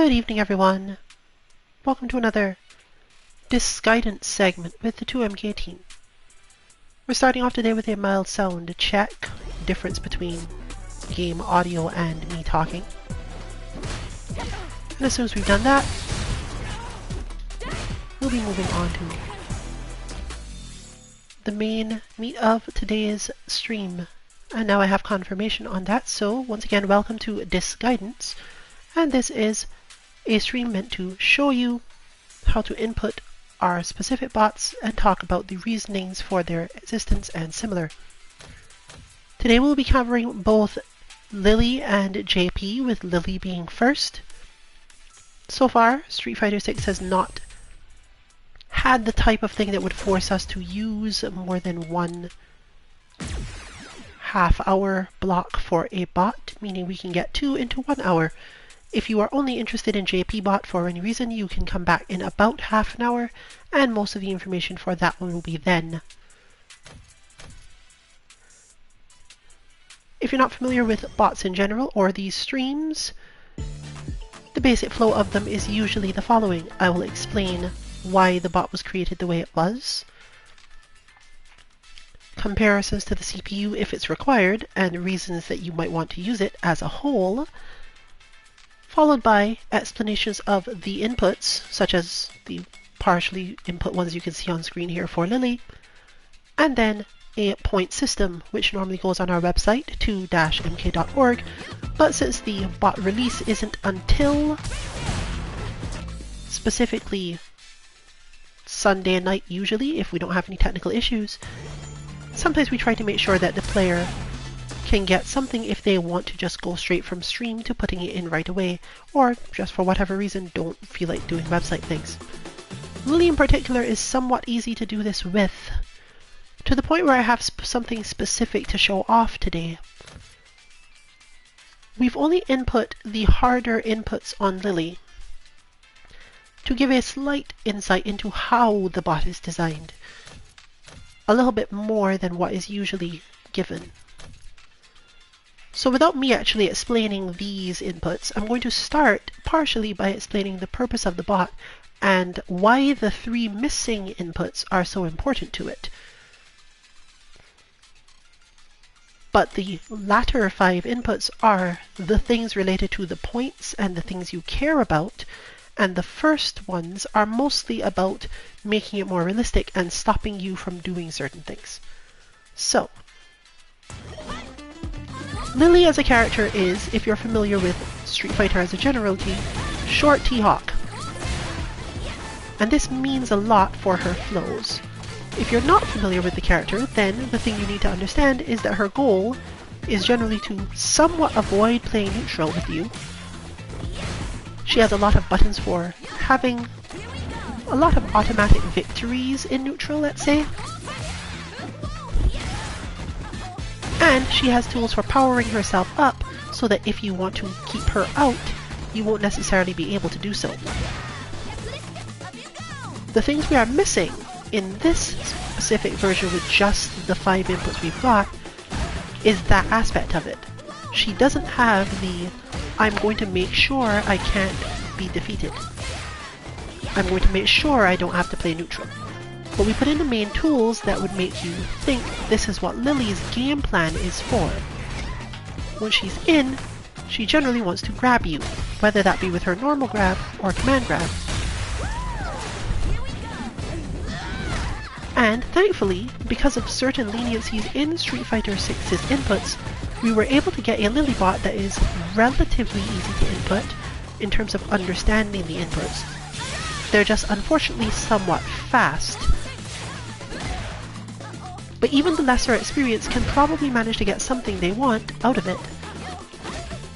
Good evening, everyone. Welcome to another Disc Guidance segment with the 2MK team. We're starting off today with a mild sound check, difference between game audio and me talking. And as soon as we've done that, we'll be moving on to the main meat of today's stream. And now I have confirmation on that, so once again, welcome to Disc Guidance. And this is a stream meant to show you how to input our specific bots and talk about the reasonings for their existence and similar. Today we'll be covering both Lily and JP, with Lily being first. So far, Street Fighter 6 has not had the type of thing that would force us to use more than one half-hour block for a bot, meaning we can get 2 into 1 hour. If you are only interested in JP bot for any reason, you can come back in about half an hour, and most of the information for that one will be then. If you're not familiar with bots in general or these streams, the basic flow of them is usually the following. I will explain why the bot was created the way it was, comparisons to the CPU if it's required, and reasons that you might want to use it as a whole, followed by explanations of the inputs, such as the partially input ones you can see on screen here for Lily, and then a point system, which normally goes on our website, 2-mk.org, but since the bot release isn't until specifically Sunday night usually, if we don't have any technical issues, sometimes we try to make sure that the player can get something if they want to just go straight from stream to putting it in right away, or just for whatever reason don't feel like doing website things. Lily in particular is somewhat easy to do this with, to the point where I have something specific to show off today. We've only input the harder inputs on Lily to give a slight insight into how the bot is designed, a little bit more than what is usually given. So without me actually explaining these inputs, I'm going to start partially by explaining the purpose of the bot and why the 3 missing inputs are so important to it. But the latter 5 inputs are the things related to the points and the things you care about, and the first ones are mostly about making it more realistic and stopping you from doing certain things. So, Lily as a character is, if you're familiar with Street Fighter as a generality, short T-Hawk. And this means a lot for her flows. If you're not familiar with the character, then the thing you need to understand is that her goal is generally to somewhat avoid playing neutral with you. She has a lot of buttons for having a lot of automatic victories in neutral, let's say. And she has tools for powering herself up so that if you want to keep her out, you won't necessarily be able to do so. The things we are missing in this specific version with just the 5 inputs we've got is that aspect of it. She doesn't have the I'm going to make sure I can't be defeated. I'm going to make sure I don't have to play neutral. But we put in the main tools that would make you think this is what Lily's game plan is for. When she's in, she generally wants to grab you, whether that be with her normal grab or command grab. And thankfully, because of certain leniencies in Street Fighter 6's inputs, we were able to get a Lily bot that is relatively easy to input in terms of understanding the inputs. They're just unfortunately somewhat fast. But even the lesser experienced can probably manage to get something they want out of it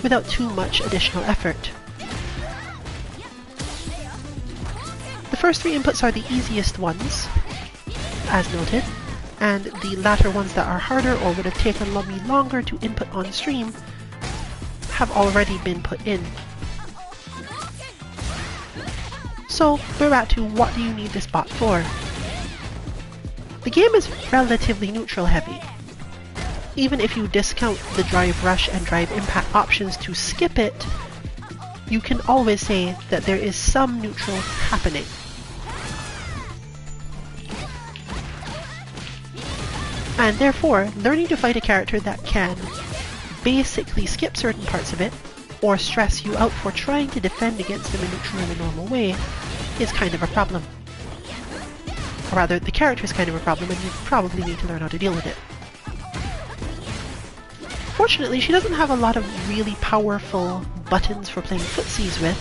without too much additional effort. The first 3 inputs are the easiest ones, as noted, and the latter ones that are harder or would have taken me longer to input on stream have already been put in. So we're at to what do you need this bot for? The game is relatively neutral heavy. Even if you discount the drive rush and drive impact options to skip it, you can always say that there is some neutral happening. And therefore, learning to fight a character that can basically skip certain parts of it, or stress you out for trying to defend against them in neutral in a normal way, is kind of a problem. Or rather, the character is kind of a problem and you probably need to learn how to deal with it. Fortunately, she doesn't have a lot of really powerful buttons for playing footsies with.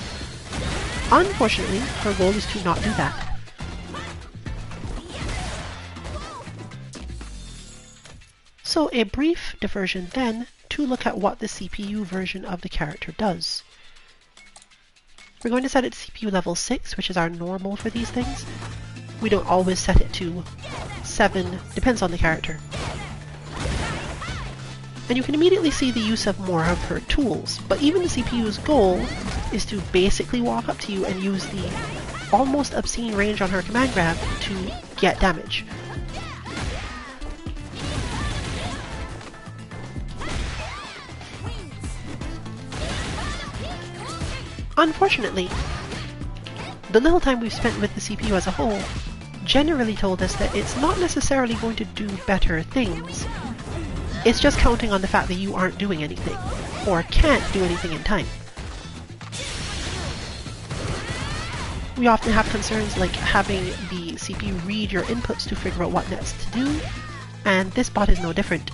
Unfortunately, her goal is to not do that. So a brief diversion then to look at what the CPU version of the character does. We're going to set it to CPU level 6, which is our normal for these things. We don't always set it to 7, depends on the character. And you can immediately see the use of more of her tools, but even the CPU's goal is to basically walk up to you and use the almost obscene range on her command grab to get damage. Unfortunately, the little time we've spent with the CPU as a whole generally told us that it's not necessarily going to do better things. It's just counting on the fact that you aren't doing anything, or can't do anything in time. We often have concerns like having the CPU read your inputs to figure out what next to do, and this bot is no different.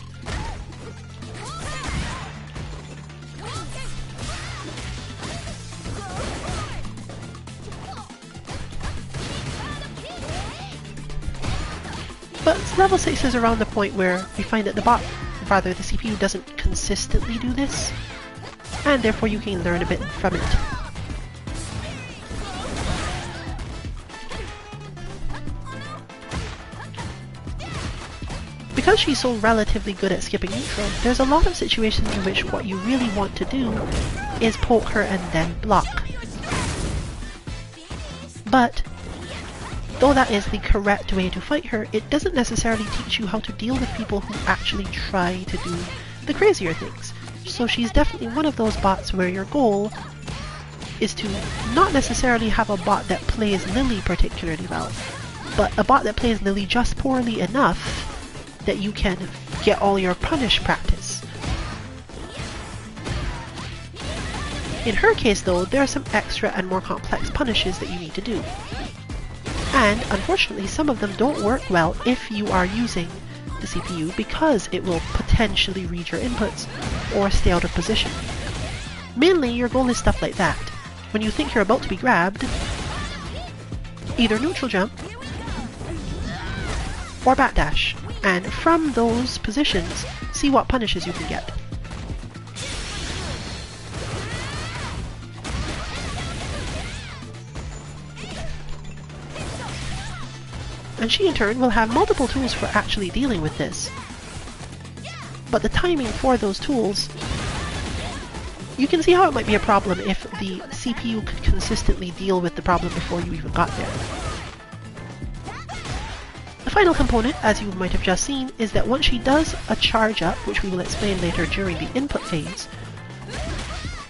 But level 6 is around the point where we find that the CPU doesn't consistently do this, and therefore you can learn a bit from it. Because she's so relatively good at skipping neutral, there's a lot of situations in which what you really want to do is poke her and then block. But though that is the correct way to fight her, it doesn't necessarily teach you how to deal with people who actually try to do the crazier things. So she's definitely one of those bots where your goal is to not necessarily have a bot that plays Lily particularly well, but a bot that plays Lily just poorly enough that you can get all your punish practice. In her case though, there are some extra and more complex punishes that you need to do. And unfortunately, some of them don't work well if you are using the CPU because it will potentially read your inputs or stay out of position. Mainly, your goal is stuff like that. When you think you're about to be grabbed, either neutral jump or backdash, and from those positions, see what punishes you can get. And she in turn will have multiple tools for actually dealing with this. But the timing for those tools, you can see how it might be a problem if the CPU could consistently deal with the problem before you even got there. The final component, as you might have just seen, is that once she does a charge up, which we will explain later during the input phase,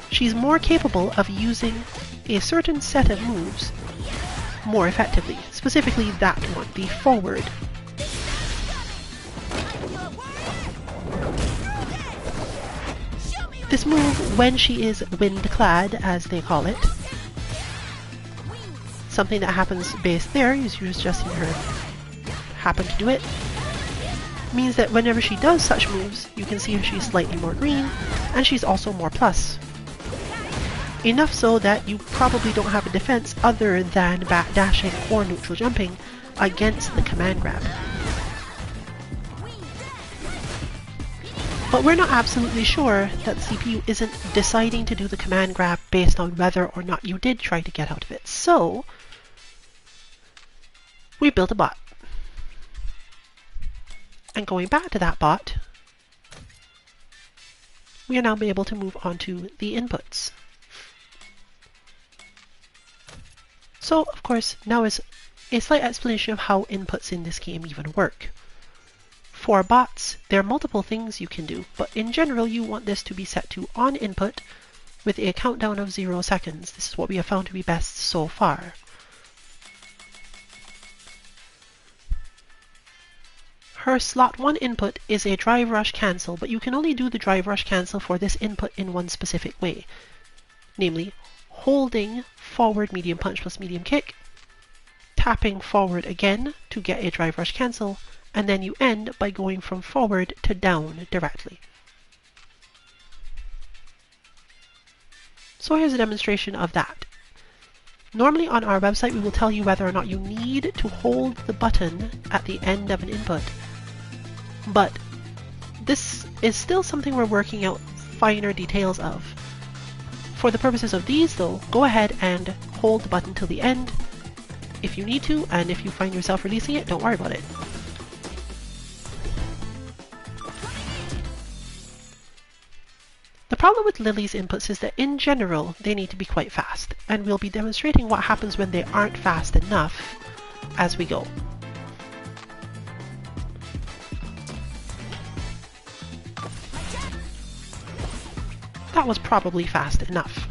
she's more capable of using a certain set of moves more effectively, specifically that one, the forward. This move, when she is wind-clad, as they call it, something that happens based there, as you've just seen her happen to do it, means that whenever she does such moves, you can see her she's slightly more green, and she's also more plus. Enough so that you probably don't have a defense other than backdashing or neutral jumping against the command grab. But we're not absolutely sure that the CPU isn't deciding to do the command grab based on whether or not you did try to get out of it. So we built a bot. And going back to that bot, we are now able to move on to the inputs. So, of course, now is a slight explanation of how inputs in this game even work. For bots, there are multiple things you can do, but in general you want this to be set to on input, with a countdown of 0 seconds. This is what we have found to be best so far. Her slot 1 input is a drive rush cancel, but you can only do the drive rush cancel for this input in one specific way, namely holding forward medium punch plus medium kick, tapping forward again to get a drive rush cancel, and then you end by going from forward to down directly. So here's a demonstration of that. Normally on our website we will tell you whether or not you need to hold the button at the end of an input, but this is still something we're working out finer details of. For the purposes of these though, go ahead and hold the button till the end if you need to, and if you find yourself releasing it, don't worry about it. The problem with Lily's inputs is that in general they need to be quite fast, and we'll be demonstrating what happens when they aren't fast enough as we go. That was probably fast enough,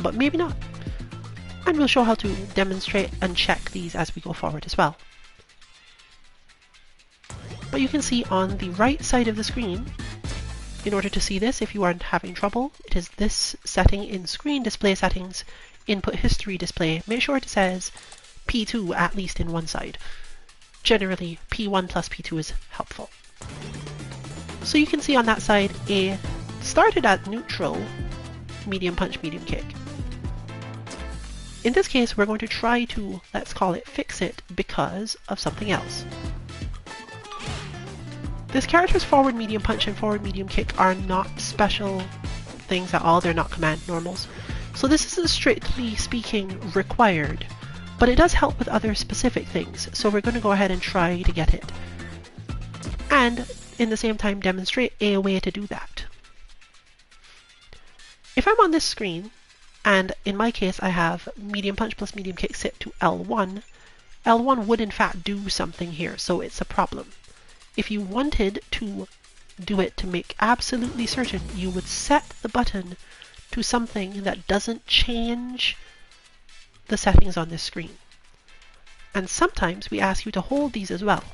but maybe not. And we'll show how to demonstrate and check these as we go forward as well. But you can see on the right side of the screen, in order to see this, if you aren't having trouble, it is this setting in Screen Display Settings, Input History Display. Make sure it says P2 at least in one side. Generally, P1 plus P2 is helpful. So you can see on that side a started at neutral medium punch, medium kick. In this case, we're going to try to, let's call it, fix it because of something else. This character's forward medium punch and forward medium kick are not special things at all. They're not command normals. So this isn't strictly speaking required, but it does help with other specific things. So we're going to go ahead and try to get it. And in the same time demonstrate a way to do that. If I'm on this screen, and in my case I have medium punch plus medium kick set to L1, L1 would in fact do something here, so it's a problem. If you wanted to do it to make absolutely certain, you would set the button to something that doesn't change the settings on this screen. And sometimes we ask you to hold these as well.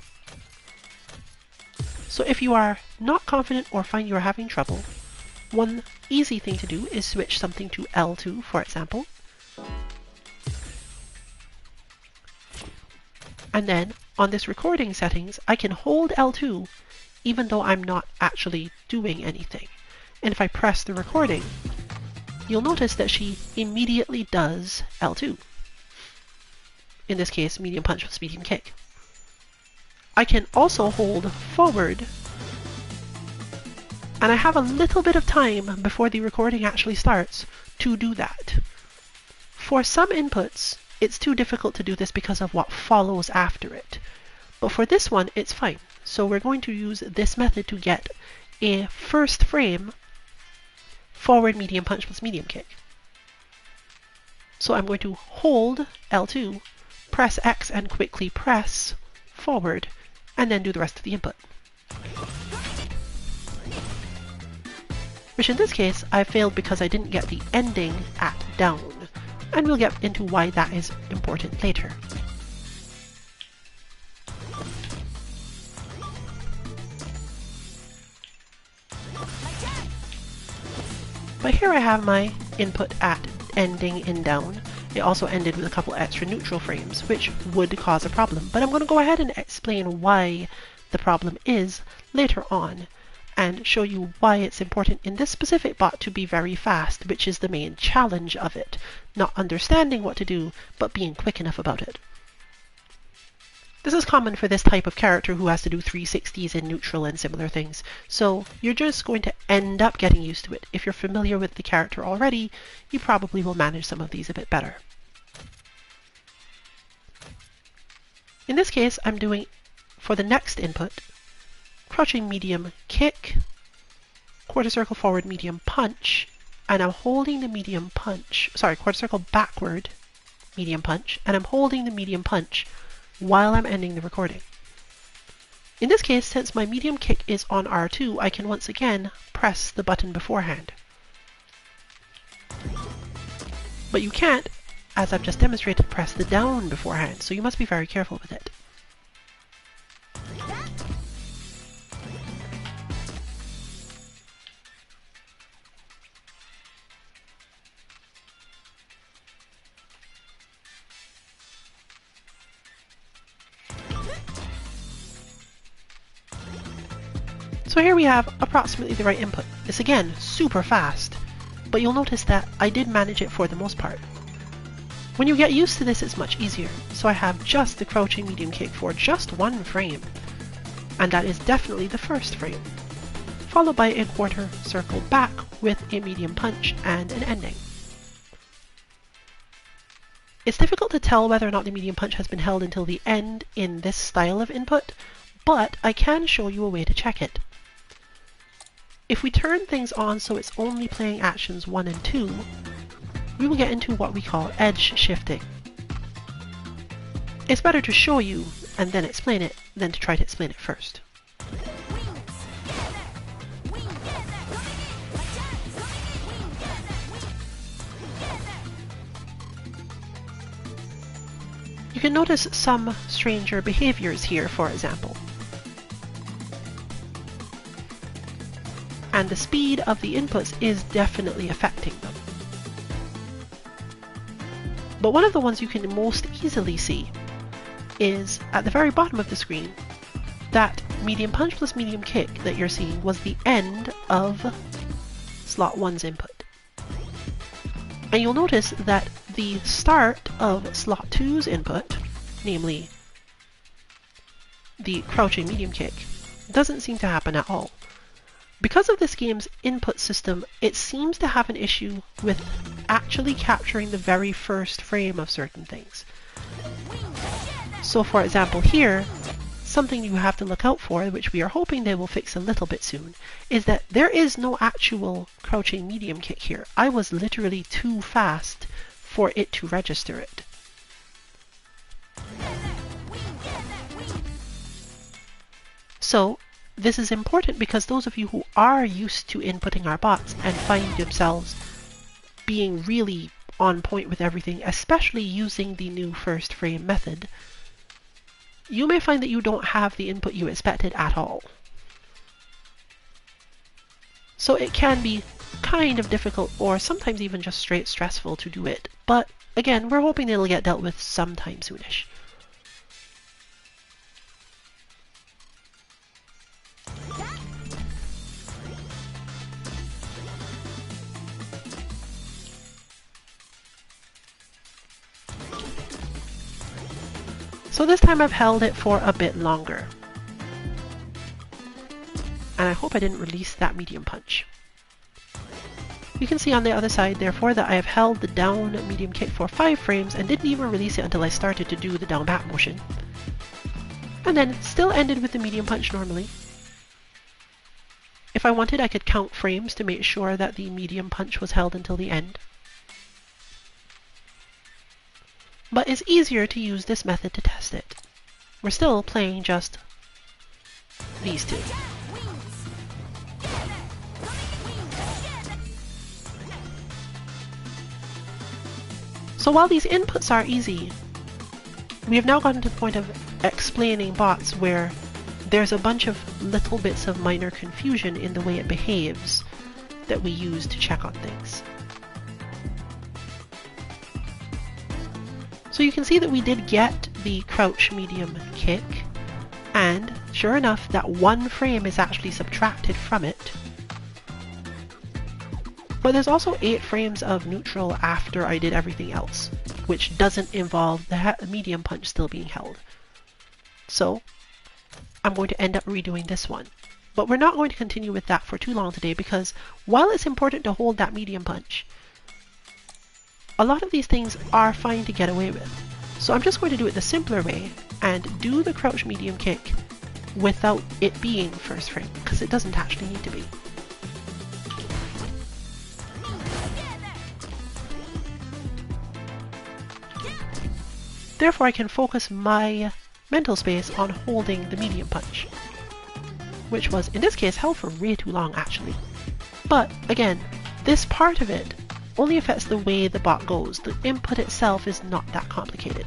So if you are not confident or find you are having trouble, one easy thing to do is switch something to L2, for example. And then on this recording settings, I can hold L2 even though I'm not actually doing anything. And if I press the recording, you'll notice that she immediately does L2. In this case, medium punch with medium kick. I can also hold forward, and I have a little bit of time before the recording actually starts to do that. For some inputs, it's too difficult to do this because of what follows after it. But for this one, it's fine. So we're going to use this method to get a first frame forward medium punch plus medium kick. So I'm going to hold L2, press X and quickly press forward, and then do the rest of the input. Which in this case, I failed because I didn't get the ending at down. And we'll get into why that is important later. But here I have my input at ending in down. It also ended with a couple extra neutral frames, which would cause a problem. But I'm going to go ahead and explain why the problem is later on, and show you why it's important in this specific bot to be very fast, which is the main challenge of it. Not understanding what to do, but being quick enough about it. This is common for this type of character who has to do 360s in neutral and similar things, so you're just going to end up getting used to it. If you're familiar with the character already, you probably will manage some of these a bit better. In this case, I'm doing, for the next input, crouching medium kick, quarter circle forward medium punch, and I'm holding the medium punch, quarter circle backward medium punch, and I'm holding the medium punch while I'm ending the recording. In this case, since my medium kick is on R2, I can once again press the button beforehand. But you can't, as I've just demonstrated, press the down beforehand, so you must be very careful with it. So here we have approximately the right input. It's again super fast, but you'll notice that I did manage it for the most part. When you get used to this, it's much easier. So I have just the crouching medium kick for just one frame, and that is definitely the first frame, followed by a quarter circle back with a medium punch and an ending. It's difficult to tell whether or not the medium punch has been held until the end in this style of input, but I can show you a way to check it. If we turn things on so it's only playing actions 1 and 2, we will get into what we call edge shifting. It's better to show you and then explain it than to try to explain it first. You can notice some stranger behaviors here, for example. And the speed of the inputs is definitely affecting them. But one of the ones you can most easily see is at the very bottom of the screen. That medium punch plus medium kick that you're seeing was the end of slot 1's input. And you'll notice that the start of slot 2's input, namely the crouching medium kick, doesn't seem to happen at all. Because of this game's input system, it seems to have an issue with actually capturing the very first frame of certain things. So for example here, something you have to look out for, which we are hoping they will fix a little bit soon, is that there is no actual crouching medium kick here. I was literally too fast for it to register it. So this is important because those of you who are used to inputting our bots and find yourselves being really on point with everything, especially using the new first frame method, you may find that you don't have the input you expected at all. So it can be kind of difficult or sometimes even just straight stressful to do it. But again, we're hoping it'll get dealt with sometime soonish. So this time I've held it for a bit longer. And I hope I didn't release that medium punch. You can see on the other side, therefore, that I have held the down medium kick for 5 frames and didn't even release it until I started to do the down back motion. And then it still ended with the medium punch normally. If I wanted, I could count frames to make sure that the medium punch was held until the end. But it's easier to use this method to test it. We're still playing just these two. So while these inputs are easy, we have now gotten to the point of explaining bots where there's a bunch of little bits of minor confusion in the way it behaves that we use to check on things. So you can see that we did get the crouch medium kick, and sure enough, that one frame is actually subtracted from it. But there's also 8 frames of neutral after I did everything else, which doesn't involve the medium punch still being held. So I'm going to end up redoing this one. But we're not going to continue with that for too long today, because while it's important to hold that medium punch, a lot of these things are fine to get away with. So I'm just going to do it the simpler way and do the crouch medium kick without it being first frame, because it doesn't actually need to be. Therefore I can focus my mental space on holding the medium punch, which was in this case held for way too long actually. But again, this part of it only affects the way the bot goes. The input itself is not that complicated.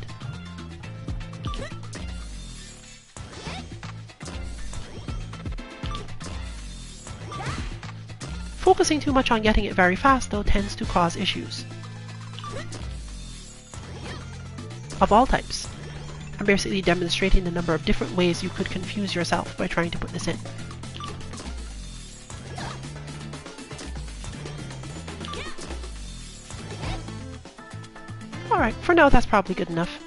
Focusing too much on getting it very fast, though, tends to cause issues. Of all types. I'm basically demonstrating the number of different ways you could confuse yourself by trying to put this in. Alright, for now that's probably good enough.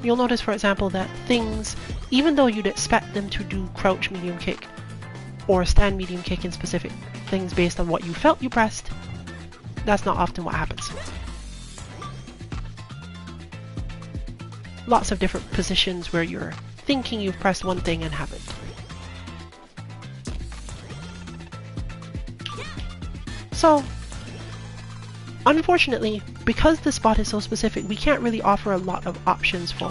You'll notice, for example, that things, even though you'd expect them to do crouch medium kick or stand medium kick in specific things based on what you felt you pressed, that's not often what happens. Lots of different positions where you're thinking you've pressed one thing and haven't. So, unfortunately, because this bot is so specific, we can't really offer a lot of options for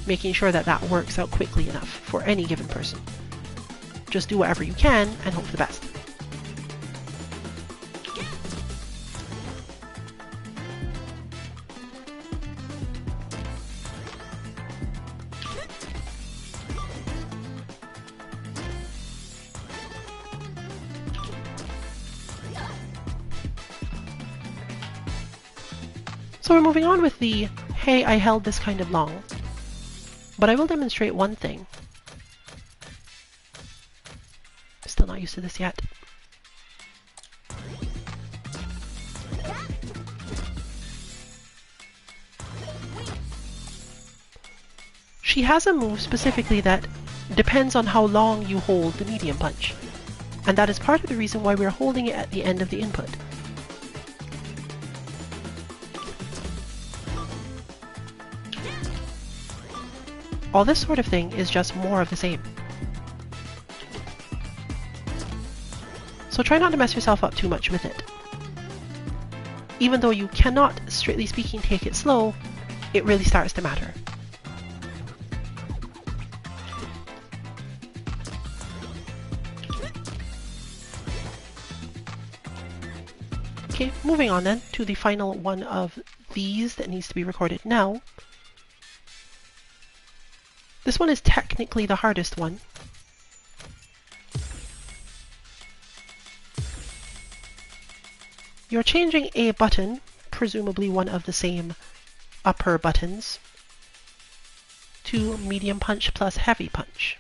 making sure that that works out quickly enough for any given person. Just do whatever you can and hope for the best. So we're moving on with the, hey, I held this kind of long, but I will demonstrate one thing. Still not used to this yet. She has a move specifically that depends on how long you hold the medium punch, and that is part of the reason why we're holding it at the end of the input. All this sort of thing is just more of the same. So try not to mess yourself up too much with it. Even though you cannot, strictly speaking, take it slow, it really starts to matter. Okay, moving on then to the final one of these that needs to be recorded now. This one is technically the hardest one. You're changing a button, presumably one of the same upper buttons, to medium punch plus heavy punch,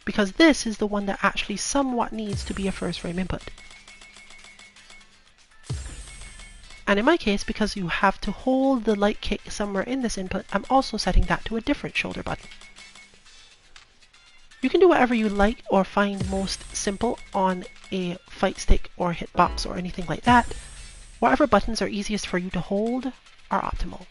because this is the one that actually somewhat needs to be a first frame input. And in my case, because you have to hold the light kick somewhere in this input, I'm also setting that to a different shoulder button. You can do whatever you like or find most simple on a fight stick or hitbox or anything like that. Whatever buttons are easiest for you to hold are optimal.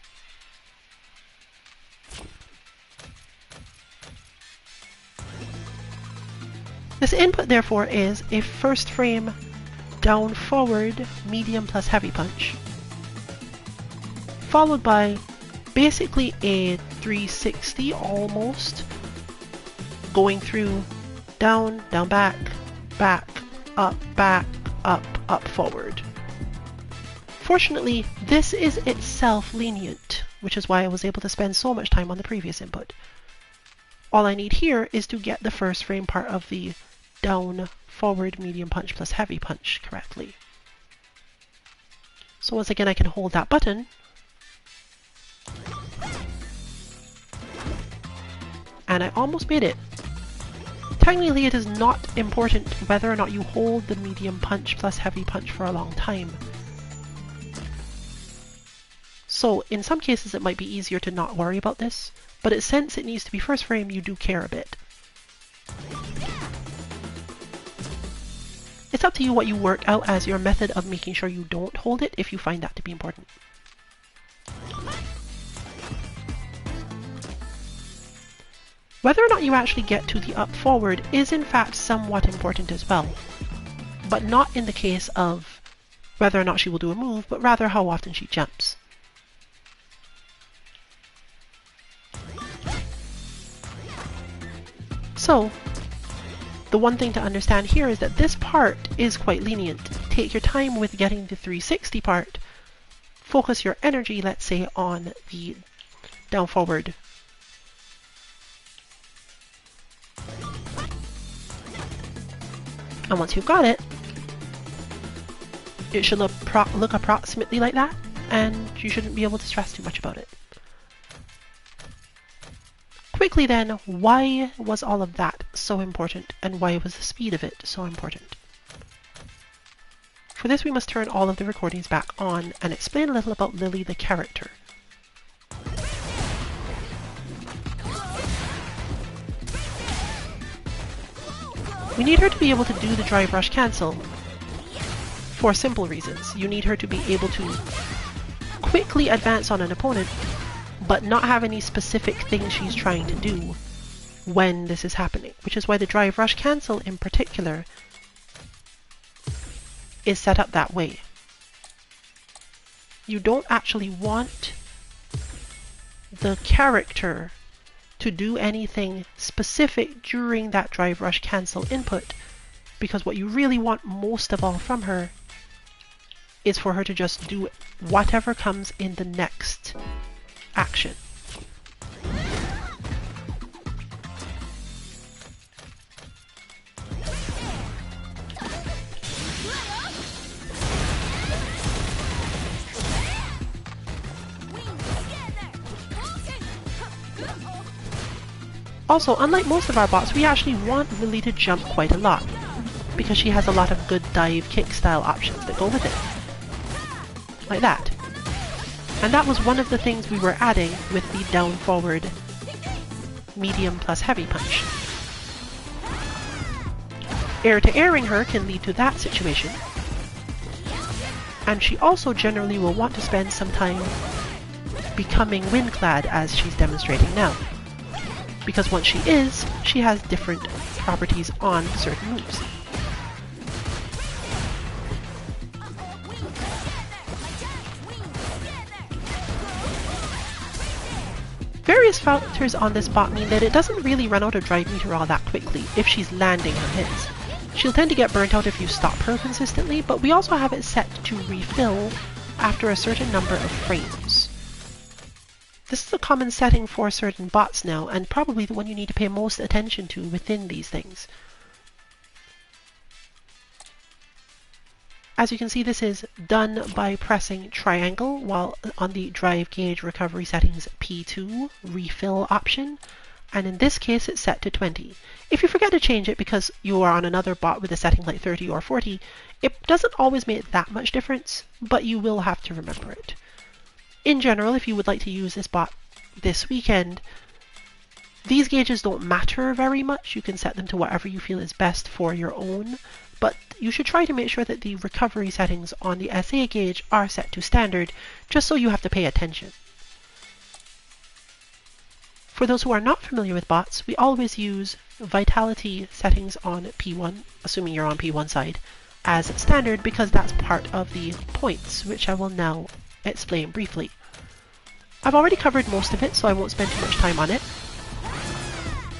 This input, therefore, is a first frame down forward medium plus heavy punch, followed by basically a 360 almost, going through down, down, back, back, up, forward. Fortunately, this is itself lenient, which is why I was able to spend so much time on the previous input. All I need here is to get the first frame part of the down, forward, medium punch plus heavy punch correctly. So once again, I can hold that button, and I almost made it. Technically, it is not important whether or not you hold the medium punch plus heavy punch for a long time. So in some cases it might be easier to not worry about this, but since it needs to be first frame, you do care a bit. It's up to you what you work out as your method of making sure you don't hold it if you find that to be important. Whether or not you actually get to the up forward is in fact somewhat important as well, but not in the case of whether or not she will do a move, but rather how often she jumps. So, The one thing to understand here is that this part is quite lenient. Take your time with getting the 360 part. Focus your energy, let's say, on the down forward. And once you've got it, it should look approximately like that, and you shouldn't be able to stress too much about it. Quickly then, why was all of that so important, and why was the speed of it so important? For this we must turn all of the recordings back on and explain a little about Lily the character. We need her to be able to do the drive rush cancel for simple reasons. You need her to be able to quickly advance on an opponent, but not have any specific thing she's trying to do when this is happening, which is why the drive rush cancel in particular is set up that way. You don't actually want the character to do anything specific during that drive rush cancel input, because what you really want most of all from her is for her to just do whatever comes in the next action. Also, unlike most of our bots, we actually want Lily to jump quite a lot, because she has a lot of good dive kick style options that go with it. Like that. And that was one of the things we were adding with the down forward medium plus heavy punch. Air to airing her can lead to that situation. And she also generally will want to spend some time becoming windclad, as she's demonstrating now. Because once she is, she has different properties on certain moves. Various factors on this bot mean that it doesn't really run out of drive meter all that quickly if she's landing her hits. She'll tend to get burnt out if you stop her consistently, but we also have it set to refill after a certain number of frames. This is a common setting for certain bots now, and probably the one you need to pay most attention to within these things. As you can see, this is done by pressing triangle while on the drive gauge recovery settings P2 refill option, and in this case it's set to 20. If you forget to change it because you are on another bot with a setting like 30 or 40, it doesn't always make that much difference, but you will have to remember it. In general, if you would like to use this bot this weekend, these gauges don't matter very much. You can set them to whatever you feel is best for your own, but you should try to make sure that the recovery settings on the SA gauge are set to standard, just so you have to pay attention. For those who are not familiar with bots, we always use vitality settings on P1, assuming you're on P1 side, as standard because that's part of the points, which I will now explain briefly. I've already covered most of it, so I won't spend too much time on it.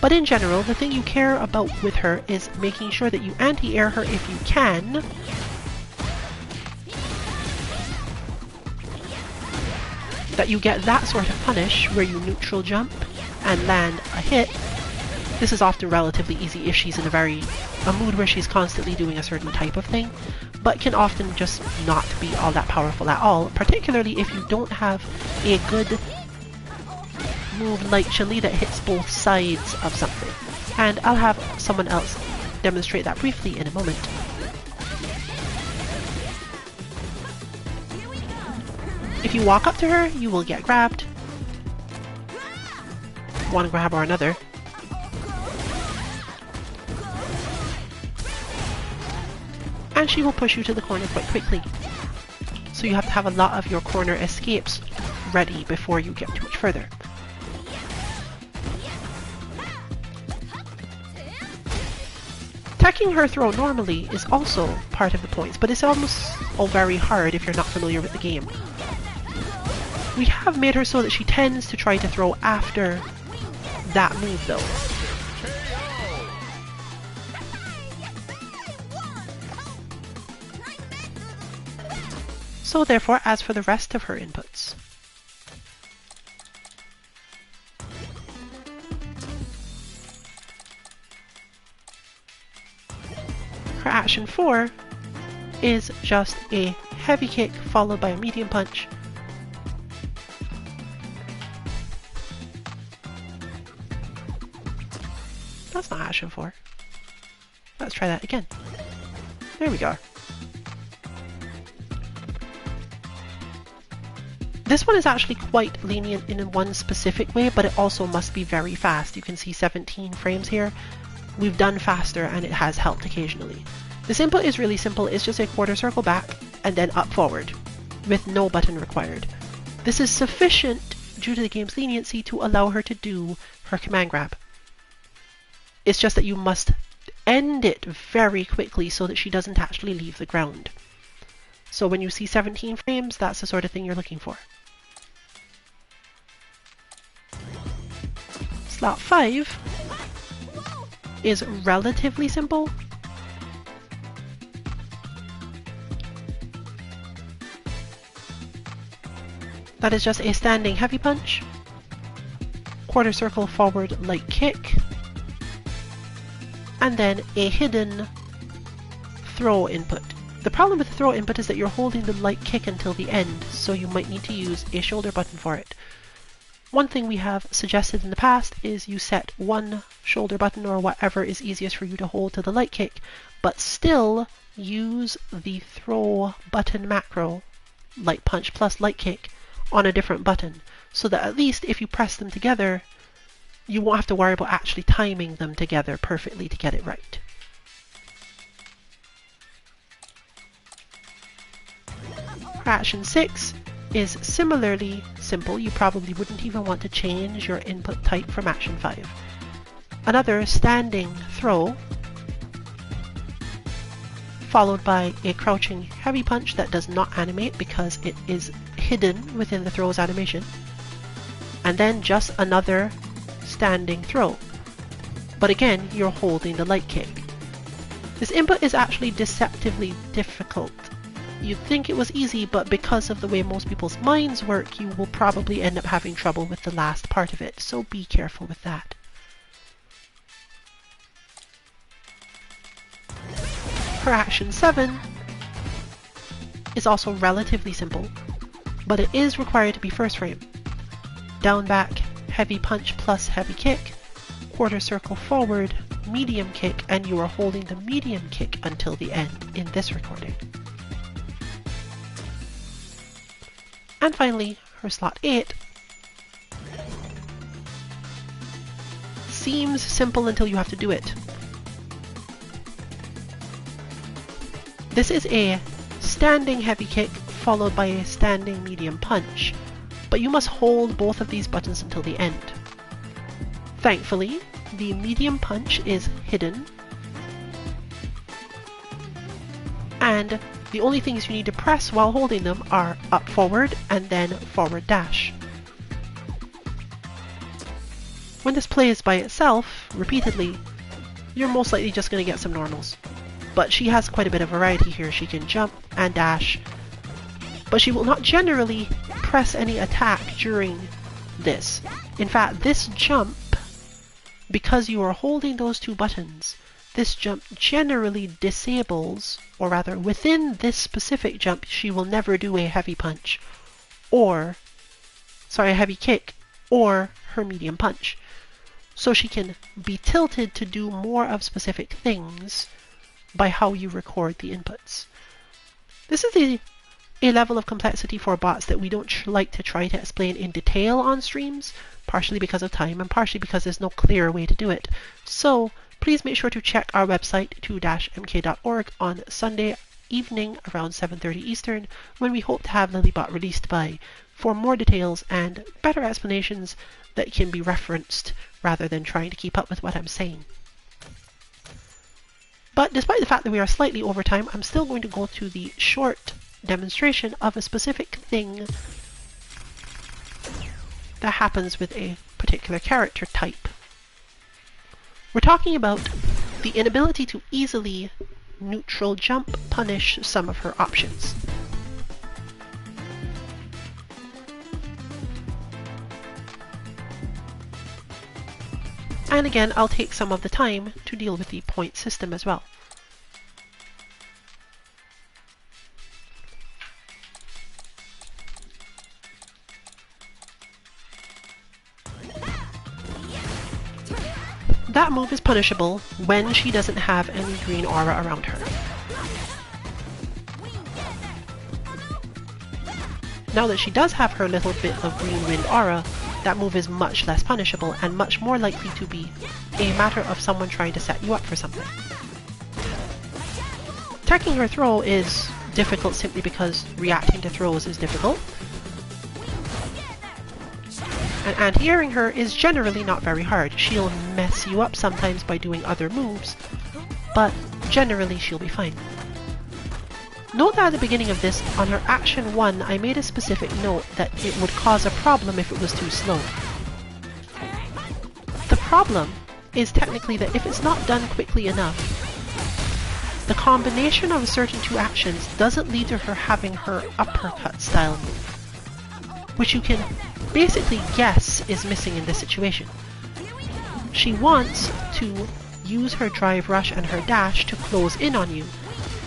But in general, the thing you care about with her is making sure that you anti-air her if you can, that you get that sort of punish where you neutral jump and land a hit. This is often relatively easy if she's in a mood where she's constantly doing a certain type of thing, but can often just not be all that powerful at all, particularly if you don't have a good move like Chun-Li that hits both sides of something. And I'll have someone else demonstrate that briefly in a moment. If you walk up to her, you will get grabbed. One grab or another. And she will push you to the corner quite quickly. So you have to have a lot of your corner escapes ready before you get too much further. Attacking her throw normally is also part of the points, but it's almost very hard if you're not familiar with the game. We have made her so that she tends to try to throw after that move though. So therefore, as for the rest of her inputs, her action 4 is just a heavy kick followed by a medium punch. That's not action 4. Let's try that again. There we go. This one is actually quite lenient in one specific way, but it also must be very fast. You can see 17 frames here. We've done faster and it has helped occasionally. This input is really simple. It's just a quarter circle back and then up forward with no button required. This is sufficient due to the game's leniency to allow her to do her command grab. It's just that you must end it very quickly so that she doesn't actually leave the ground. So when you see 17 frames, that's the sort of thing you're looking for. Slot 5 is relatively simple. That is just a standing heavy punch, quarter circle forward light kick, and then a hidden throw input. The problem with the throw input is that you're holding the light kick until the end, so you might need to use a shoulder button for it. One thing we have suggested in the past is you set one shoulder button or whatever is easiest for you to hold to the light kick, but still use the throw button macro, light punch plus light kick, on a different button, so that at least if you press them together, you won't have to worry about actually timing them together perfectly to get it right. Action 6 is similarly simple. You probably wouldn't even want to change your input type from action 5. Another standing throw, followed by a crouching heavy punch that does not animate because it is hidden within the throw's animation, and then just another standing throw. But again, you're holding the light kick. This input is actually deceptively difficult. You'd think it was easy, but because of the way most people's minds work, you will probably end up having trouble with the last part of it, so be careful with that. Her action 7 is also relatively simple, but it is required to be first frame. Down back, heavy punch plus heavy kick, quarter circle forward, medium kick, and you are holding the medium kick until the end in this recording. And finally, her slot 8 seems simple until you have to do it. This is a standing heavy kick followed by a standing medium punch, but you must hold both of these buttons until the end. Thankfully, the medium punch is hidden, and the only things you need to press while holding them are up forward and then forward dash. When this plays by itself, repeatedly, you're most likely just going to get some normals. But she has quite a bit of variety here. She can jump and dash, but she will not generally press any attack during this. In fact, this jump, because you are holding those two buttons, this jump generally disables, or rather within this specific jump, she will never do a heavy punch, or, sorry, a heavy kick, or her medium punch. So she can be tilted to do more of specific things by how you record the inputs. This is a level of complexity for bots that we don't like to try to explain in detail on streams, partially because of time and partially because there's no clear way to do it. So please make sure to check our website 2-mk.org on Sunday evening around 7:30 Eastern, when we hope to have Lilybot released by, for more details and better explanations that can be referenced rather than trying to keep up with what I'm saying. But despite the fact that we are slightly over time, I'm still going to go to the short demonstration of a specific thing that happens with a particular character type. We're talking about the inability to easily neutral jump punish some of her options. And again, I'll take some of the time to deal with the point system as well. That move is punishable when she doesn't have any green aura around her. Now that she does have her little bit of green wind aura, that move is much less punishable and much more likely to be a matter of someone trying to set you up for something. Attacking her throw is difficult simply because reacting to throws is difficult. And anti-airing her is generally not very hard. She'll mess you up sometimes by doing other moves, but generally she'll be fine. Note that at the beginning of this, on her action 1, I made a specific note that it would cause a problem if it was too slow. The problem is technically that if it's not done quickly enough, the combination of certain two actions doesn't lead to her having her uppercut style move, which you can basically guess is missing in this situation. She wants to use her drive rush and her dash to close in on you,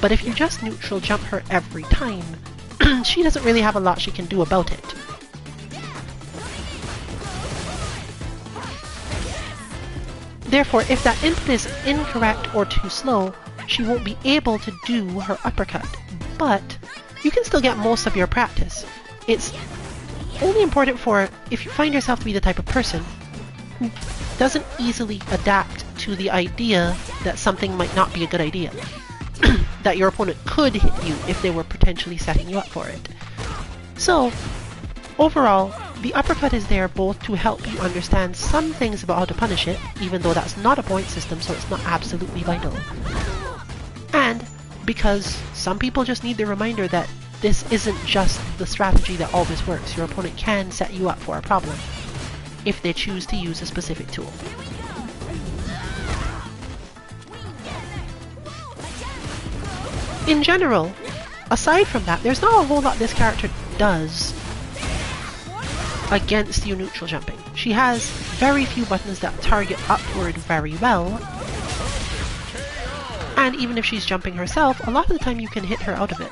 but if you just neutral jump her every time, she doesn't really have a lot she can do about it. Therefore, if that input is incorrect or too slow, she won't be able to do her uppercut, but you can still get most of your practice. It's only important for if you find yourself to be the type of person who doesn't easily adapt to the idea that something might not be a good idea. That your opponent could hit you if they were potentially setting you up for it. So, overall, the uppercut is there both to help you understand some things about how to punish it, even though that's not a point system, so it's not absolutely vital. And because some people just need the reminder that this isn't just the strategy that always works. Your opponent can set you up for a problem if they choose to use a specific tool. In general, aside from that, there's not a whole lot this character does against you neutral jumping. She has very few buttons that target upward very well, and even if she's jumping herself, a lot of the time you can hit her out of it.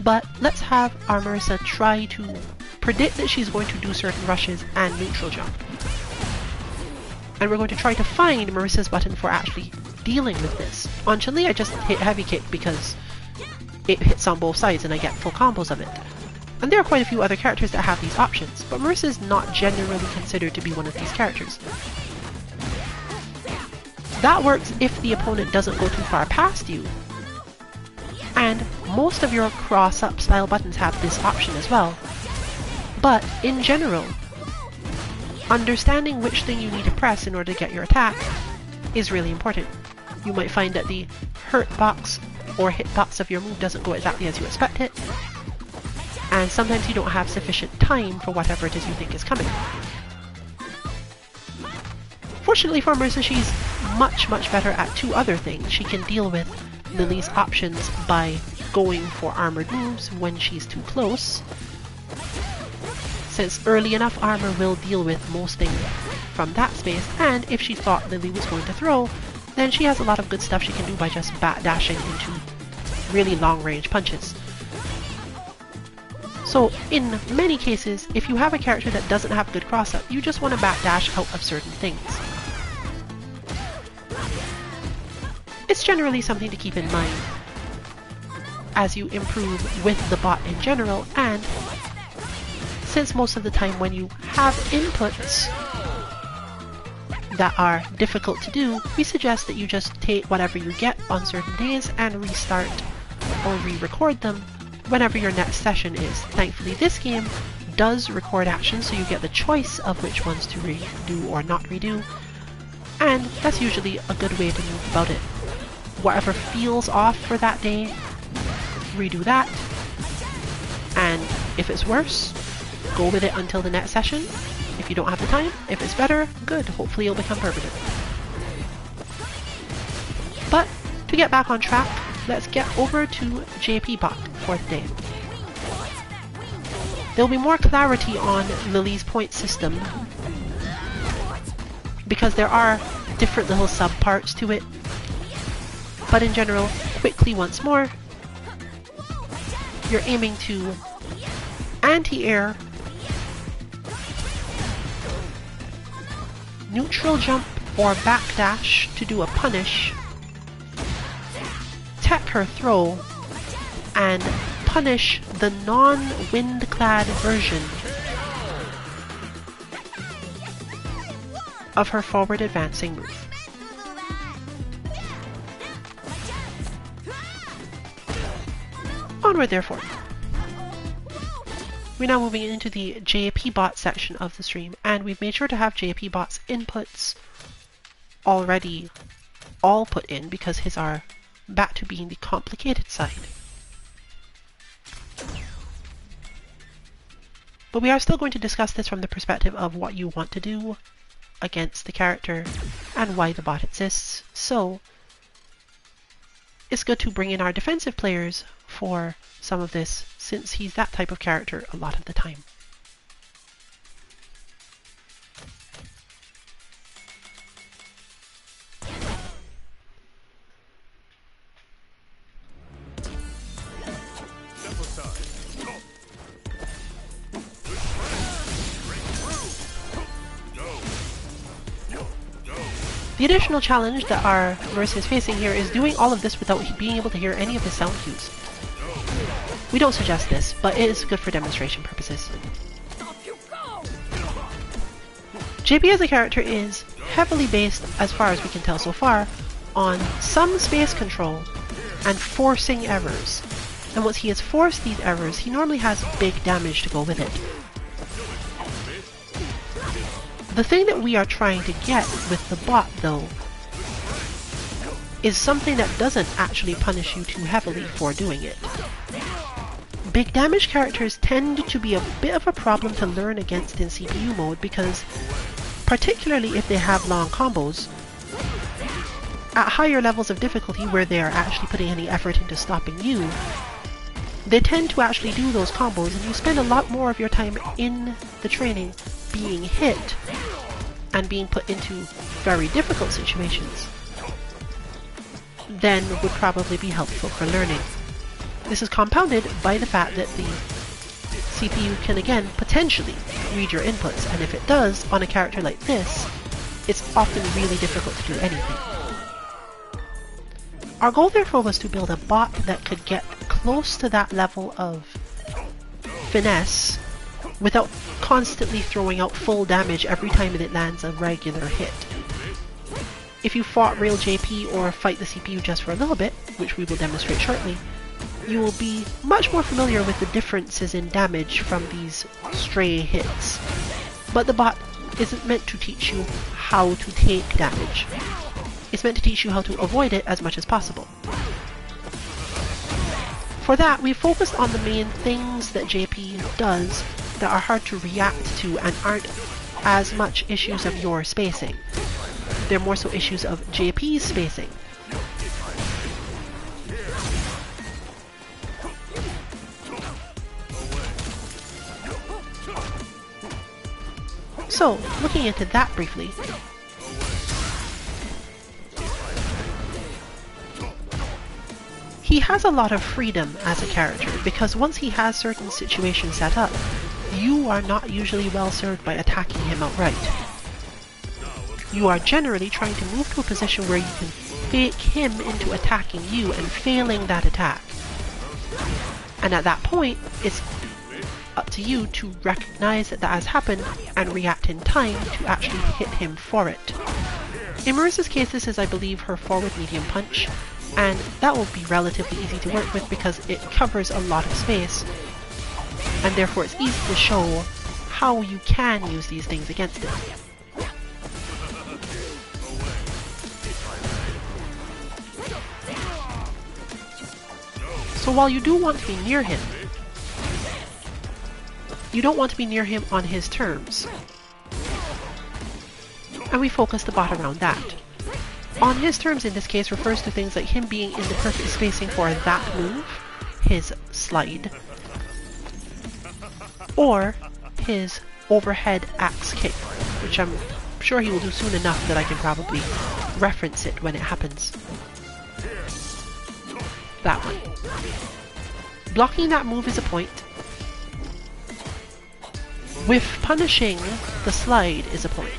But let's have our Marisa try to predict that she's going to do certain rushes and neutral jump. And we're going to try to find Marisa's button for actually dealing with this. On Chun-Li I just hit heavy kick because it hits on both sides and I get full combos of it. And there are quite a few other characters that have these options, but Marisa is not generally considered to be one of these characters. That works if the opponent doesn't go too far past you, and most of your cross-up style buttons have this option as well. But in general, understanding which thing you need to press in order to get your attack is really important. You might find that the hurt box or hit box of your move doesn't go exactly as you expect it, and sometimes you don't have sufficient time for whatever it is you think is coming. Fortunately for Marisa, she's much better at two other things. She can deal with Lily's options by going for armored moves when she's too close, since early enough armor will deal with most things from that space, and if she thought Lily was going to throw, then she has a lot of good stuff she can do by just dashing into really long range punches. So in many cases, if you have a character that doesn't have good cross-up, you just want to dash out of certain things. It's generally something to keep in mind as you improve with the bot in general, and since most of the time when you have inputs that are difficult to do, we suggest that you just take whatever you get on certain days and restart or re-record them whenever your next session is. Thankfully this game does record actions, so you get the choice of which ones to redo or not redo, and that's usually a good way to move about it. Whatever feels off for that day, redo that, and if it's worse, go with it until the next session. If you don't have the time, if it's better, good, hopefully it'll become permanent. But to get back on track, let's get over to JP Bot for the day. There'll be more clarity on Lily's point system because there are different little sub-parts to it. But in general, quickly once more, you're aiming to anti-air, neutral jump or backdash to do a punish, tech her throw, and punish the non-wind-clad version of her forward advancing move. Onward, therefore. We're now moving into the JP bot section of the stream, and we've made sure to have JP bot's inputs already all put in because his are back to being the complicated side. But we are still going to discuss this from the perspective of what you want to do against the character and why the bot exists. So it's good to bring in our defensive players for some of this, since he's that type of character a lot of the time. The additional challenge that our Marisa is facing here is doing all of this without being able to hear any of his sound cues. We don't suggest this, but it is good for demonstration purposes. JP as a character is heavily based, as far as we can tell so far, on some space control and forcing errors. And once he has forced these errors, he normally has big damage to go with it. The thing that we are trying to get with the bot, though, is something that doesn't actually punish you too heavily for doing it. Big damage characters tend to be a bit of a problem to learn against in CPU mode because, particularly if they have long combos, at higher levels of difficulty where they are actually putting any effort into stopping you, they tend to actually do those combos and you spend a lot more of your time in the training being hit and being put into very difficult situations than would probably be helpful for learning. This is compounded by the fact that the CPU can again potentially read your inputs, and if it does on a character like this, it's often really difficult to do anything. Our goal therefore was to build a bot that could get close to that level of finesse without constantly throwing out full damage every time it lands a regular hit. If you fought real JP or fight the CPU just for a little bit, which we will demonstrate shortly, you will be much more familiar with the differences in damage from these stray hits. But the bot isn't meant to teach you how to take damage. It's meant to teach you how to avoid it as much as possible. For that, we focused on the main things that JP does that are hard to react to and aren't as much issues of your spacing. They're more so issues of JP's spacing. So, looking into that briefly, he has a lot of freedom as a character, because once he has certain situations set up, you are not usually well served by attacking him outright. You are generally trying to move to a position where you can fake him into attacking you and failing that attack. And at that point, it's up to you to recognize that that has happened and react in time to actually hit him for it. In Marisa's case, this is, I believe, her forward medium punch, and that will be relatively easy to work with because it covers a lot of space, and therefore it's easy to show how you can use these things against it. So while you do want to be near him, you don't want to be near him on his terms. And we focus the bot around that. On his terms in this case refers to things like him being in the perfect spacing for that move, his slide, or his overhead axe kick, which I'm sure he will do soon enough that I can probably reference it when it happens. That one. Blocking that move is a point. With punishing the slide is a point.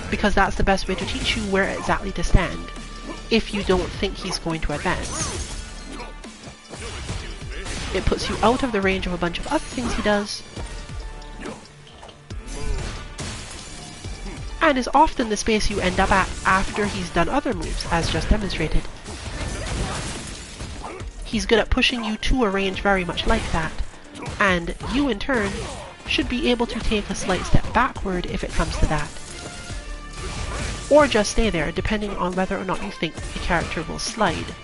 Because that's the best way to teach you where exactly to stand if you don't think he's going to advance. It puts you out of the range of a bunch of other things he does, and is often the space you end up at after he's done other moves, as just demonstrated. He's good at pushing you to a range very much like that, and you in turn should be able to take a slight step backward if it comes to that. Or just stay there, depending on whether or not you think the character will slide.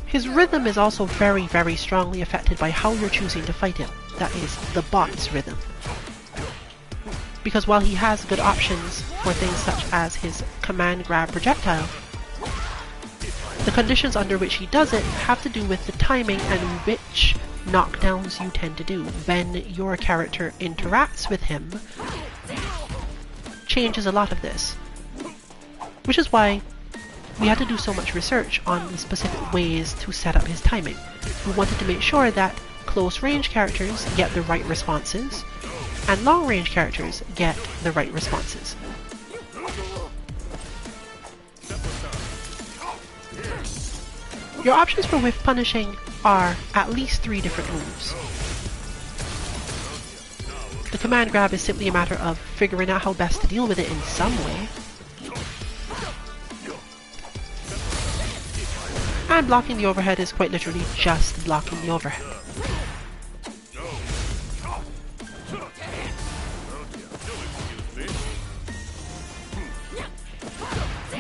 His rhythm is also very, very strongly affected by how you're choosing to fight him. That is, the bot's rhythm. Because while he has good options for things such as his command grab projectile, the conditions under which he does it have to do with the timing and which knockdowns you tend to do when your character interacts with him. Changes a lot of this. Which is why we had to do so much research on the specific ways to set up his timing. We wanted to make sure that close range characters get the right responses, and long range characters get the right responses. Your options for whiff punishing are at least 3 different moves. The command grab is simply a matter of figuring out how best to deal with it in some way. And blocking the overhead is quite literally just blocking the overhead.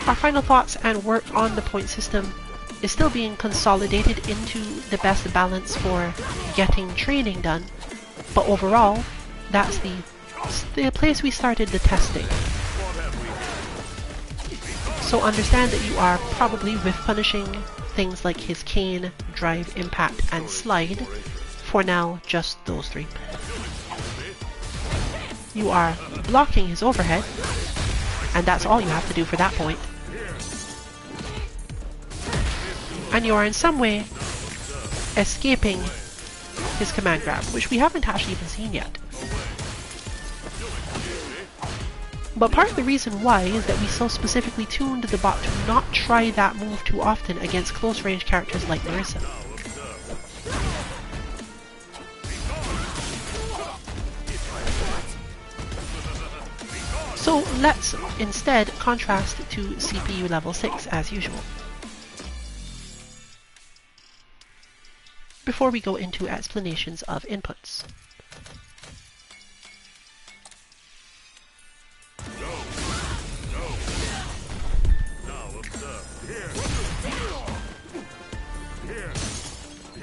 Our final thoughts and work on the point system is still being consolidated into the best balance for getting training done, but overall, that's the place we started the testing. So understand that you are probably whiff punishing things like his cane, drive, impact, and slide. For now, just those 3. You are blocking his overhead, and that's all you have to do for that point. And you are in some way escaping his command grab, which we haven't actually even seen yet. But part of the reason why is that we so specifically tuned the bot to not try that move too often against close range characters like Marisa. So let's instead contrast to CPU level 6 as usual. Before we go into explanations of inputs.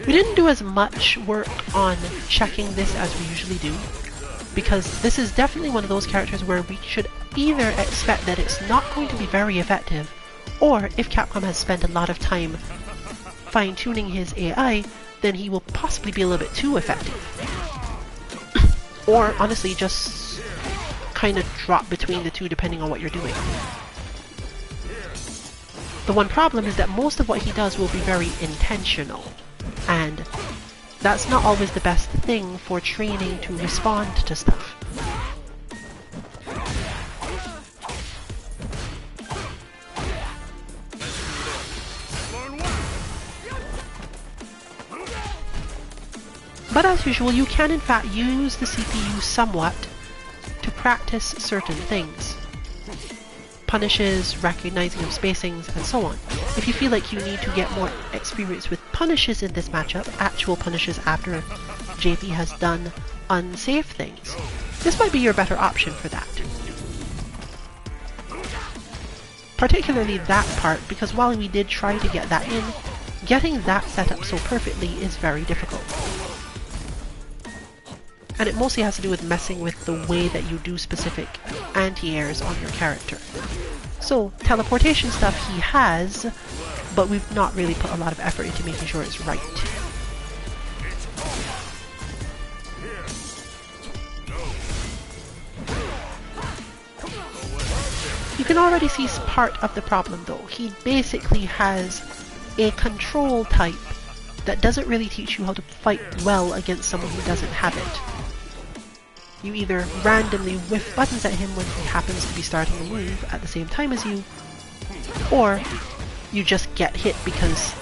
We didn't do as much work on checking this as we usually do, because this is definitely one of those characters where we should either expect that it's not going to be very effective, or if Capcom has spent a lot of time fine-tuning his AI, then he will possibly be a little bit too effective. Or honestly just kind of drop between the two depending on what you're doing. The one problem is that most of what he does will be very intentional, and that's not always the best thing for training to respond to stuff. But as usual, you can in fact use the CPU somewhat to practice certain things. Punishes, recognizing of spacings, and so on. If you feel like you need to get more experience with punishes in this matchup, actual punishes after JP has done unsafe things, this might be your better option for that. Particularly that part, because while we did try to get that in, getting that set up so perfectly is very difficult. And it mostly has to do with messing with the way that you do specific anti-airs on your character. So, teleportation stuff he has, but we've not really put a lot of effort into making sure it's right. You can already see part of the problem though. He basically has a control type that doesn't really teach you how to fight well against someone who doesn't have it. You either randomly whiff buttons at him when he happens to be starting a move at the same time as you, or you just get hit because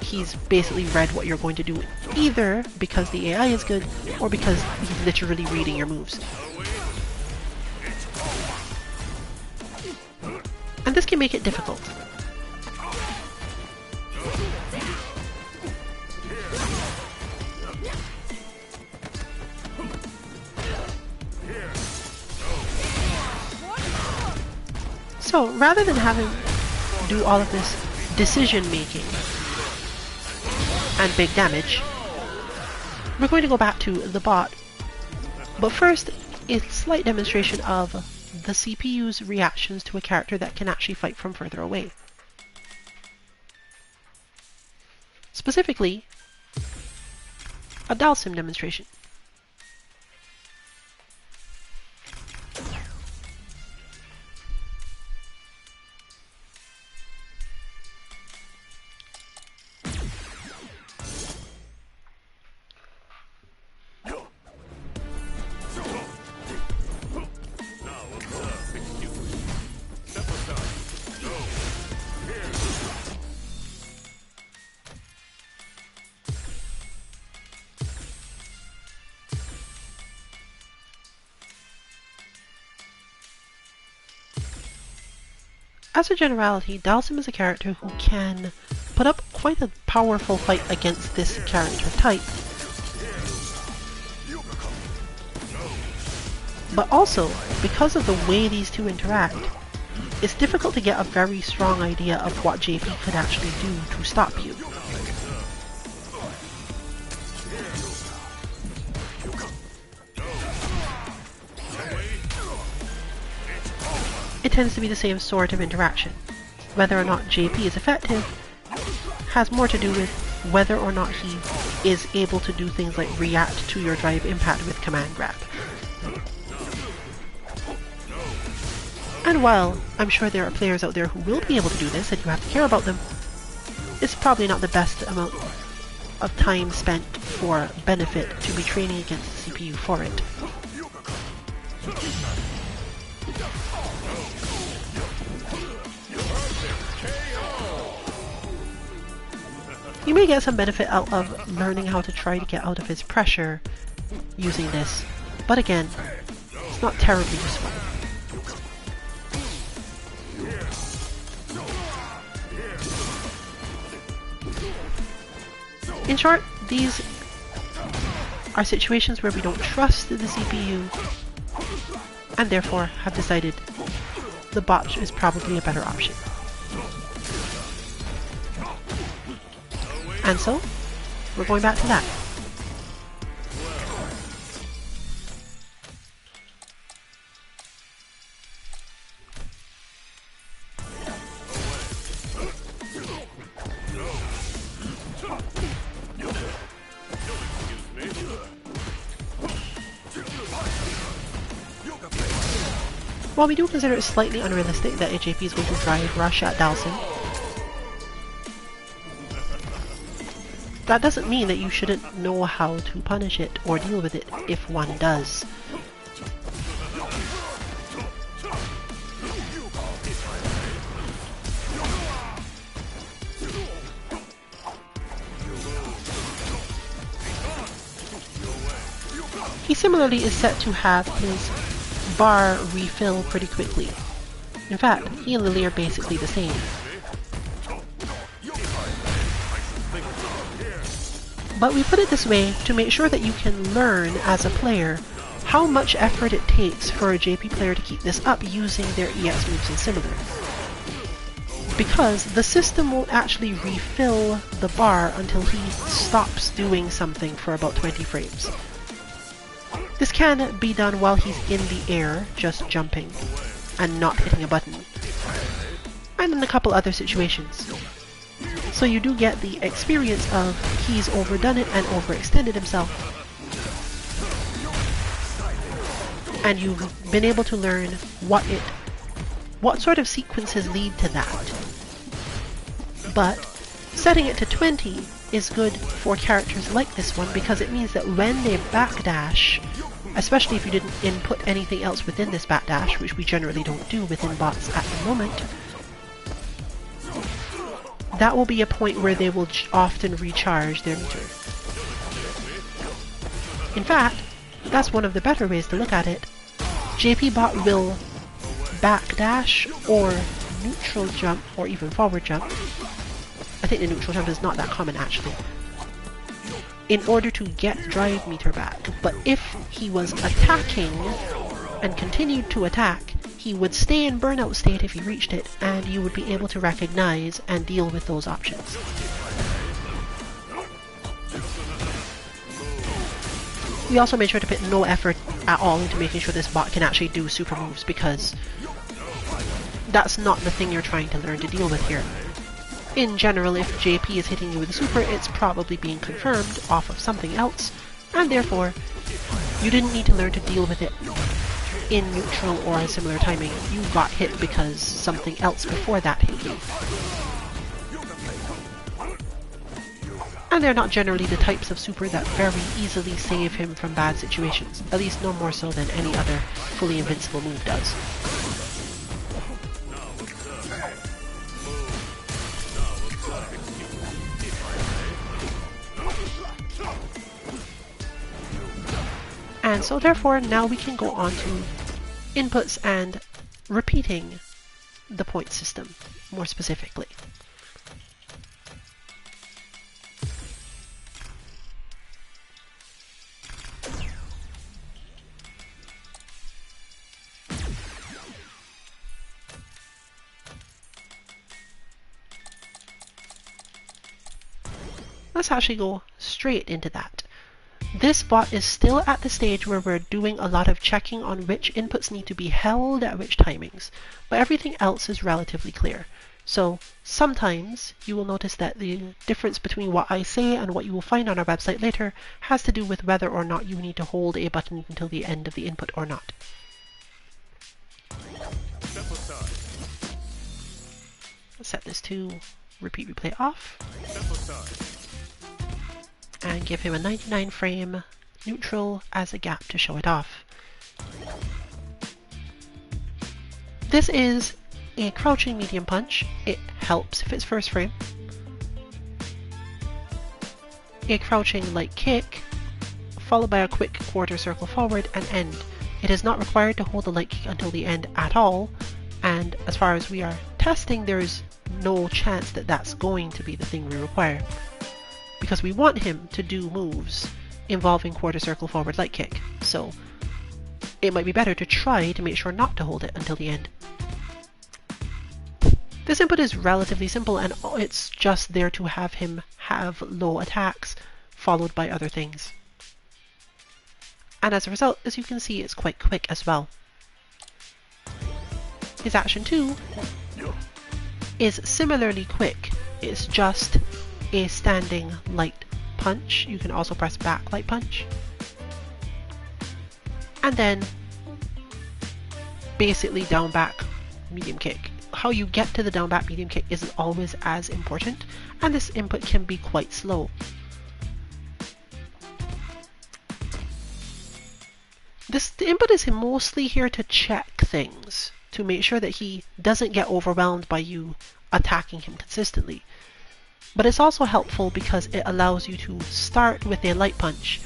he's basically read what you're going to do, either because the AI is good or because he's literally reading your moves. And this can make it difficult. So rather than having do all of this decision making and big damage, we're going to go back to the bot. But first, a slight demonstration of the CPU's reactions to a character that can actually fight from further away. Specifically, a Dhalsim demonstration. As a generality, Dhalsim is a character who can put up quite a powerful fight against this character type, but also, because of the way these two interact, it's difficult to get a very strong idea of what JP could actually do to stop you. It tends to be the same sort of interaction. Whether or not JP is effective has more to do with whether or not he is able to do things like react to your drive impact with command grab. And while I'm sure there are players out there who will be able to do this and you have to care about them, it's probably not the best amount of time spent for benefit to be training against the CPU for it. You may get some benefit out of learning how to try to get out of his pressure using this, but again, it's not terribly useful. In short, these are situations where we don't trust the CPU and therefore have decided the bot is probably a better option. And so, we're going back to that. While we do consider it slightly unrealistic that AJP is going to drive rush at Dhalsim, that doesn't mean that you shouldn't know how to punish it or deal with it if one does. He similarly is set to have his bar refill pretty quickly. In fact, he and Lily are basically the same. But we put it this way to make sure that you can learn as a player how much effort it takes for a JP player to keep this up using their EX moves and similar. Because the system won't actually refill the bar until he stops doing something for about 20 frames. This can be done while he's in the air, just jumping, and not hitting a button, and in a couple other situations. So you do get the experience of he's overdone it and overextended himself, and you've been able to learn what it what sort of sequences lead to that. But setting it to 20 is good for characters like this one because it means that when they backdash, especially if you didn't input anything else within this backdash, which we generally don't do within bots at the moment, that will be a point where they will often recharge their meter. In fact, that's one of the better ways to look at it. JPBot will backdash or neutral jump or even forward jump. I think the neutral jump is not that common actually, in order to get drive meter back. But if he was attacking and continued to attack, he would stay in burnout state if he reached it, and you would be able to recognize and deal with those options. We also made sure to put no effort at all into making sure this bot can actually do super moves, because that's not the thing you're trying to learn to deal with here. In general, if JP is hitting you with a super, it's probably being confirmed off of something else, and therefore, you didn't need to learn to deal with it in neutral or a similar timing. You got hit because something else before that hit you. And they're not generally the types of super that very easily save him from bad situations, at least no more so than any other fully invincible move does. And so therefore now we can go on to inputs and repeating the point system more specifically. Let's actually go straight into that. This bot is still at the stage where we're doing a lot of checking on which inputs need to be held at which timings, but everything else is relatively clear. So sometimes you will notice that the difference between what I say and what you will find on our website later has to do with whether or not you need to hold a button until the end of the input or not. Let's set this to repeat replay off. And give him a 99 frame neutral as a gap to show it off. This is a crouching medium punch. It helps if it's first frame. A crouching light kick, followed by a quick quarter circle forward and end. It is not required to hold the light kick until the end at all, and as far as we are testing, there is no chance that that's going to be the thing we require, because we want him to do moves involving quarter circle forward light kick, so it might be better to try to make sure not to hold it until the end. This input is relatively simple, and it's just there to have him have low attacks followed by other things. And as a result, as you can see, it's quite quick as well. His action 2 is similarly quick. It's just a standing light punch. You can also press back light punch. And then basically down back medium kick. How you get to the down back medium kick isn't always as important, and this input can be quite slow. The input is mostly here to check things, to make sure that he doesn't get overwhelmed by you attacking him consistently. But it's also helpful because it allows you to start with a light punch,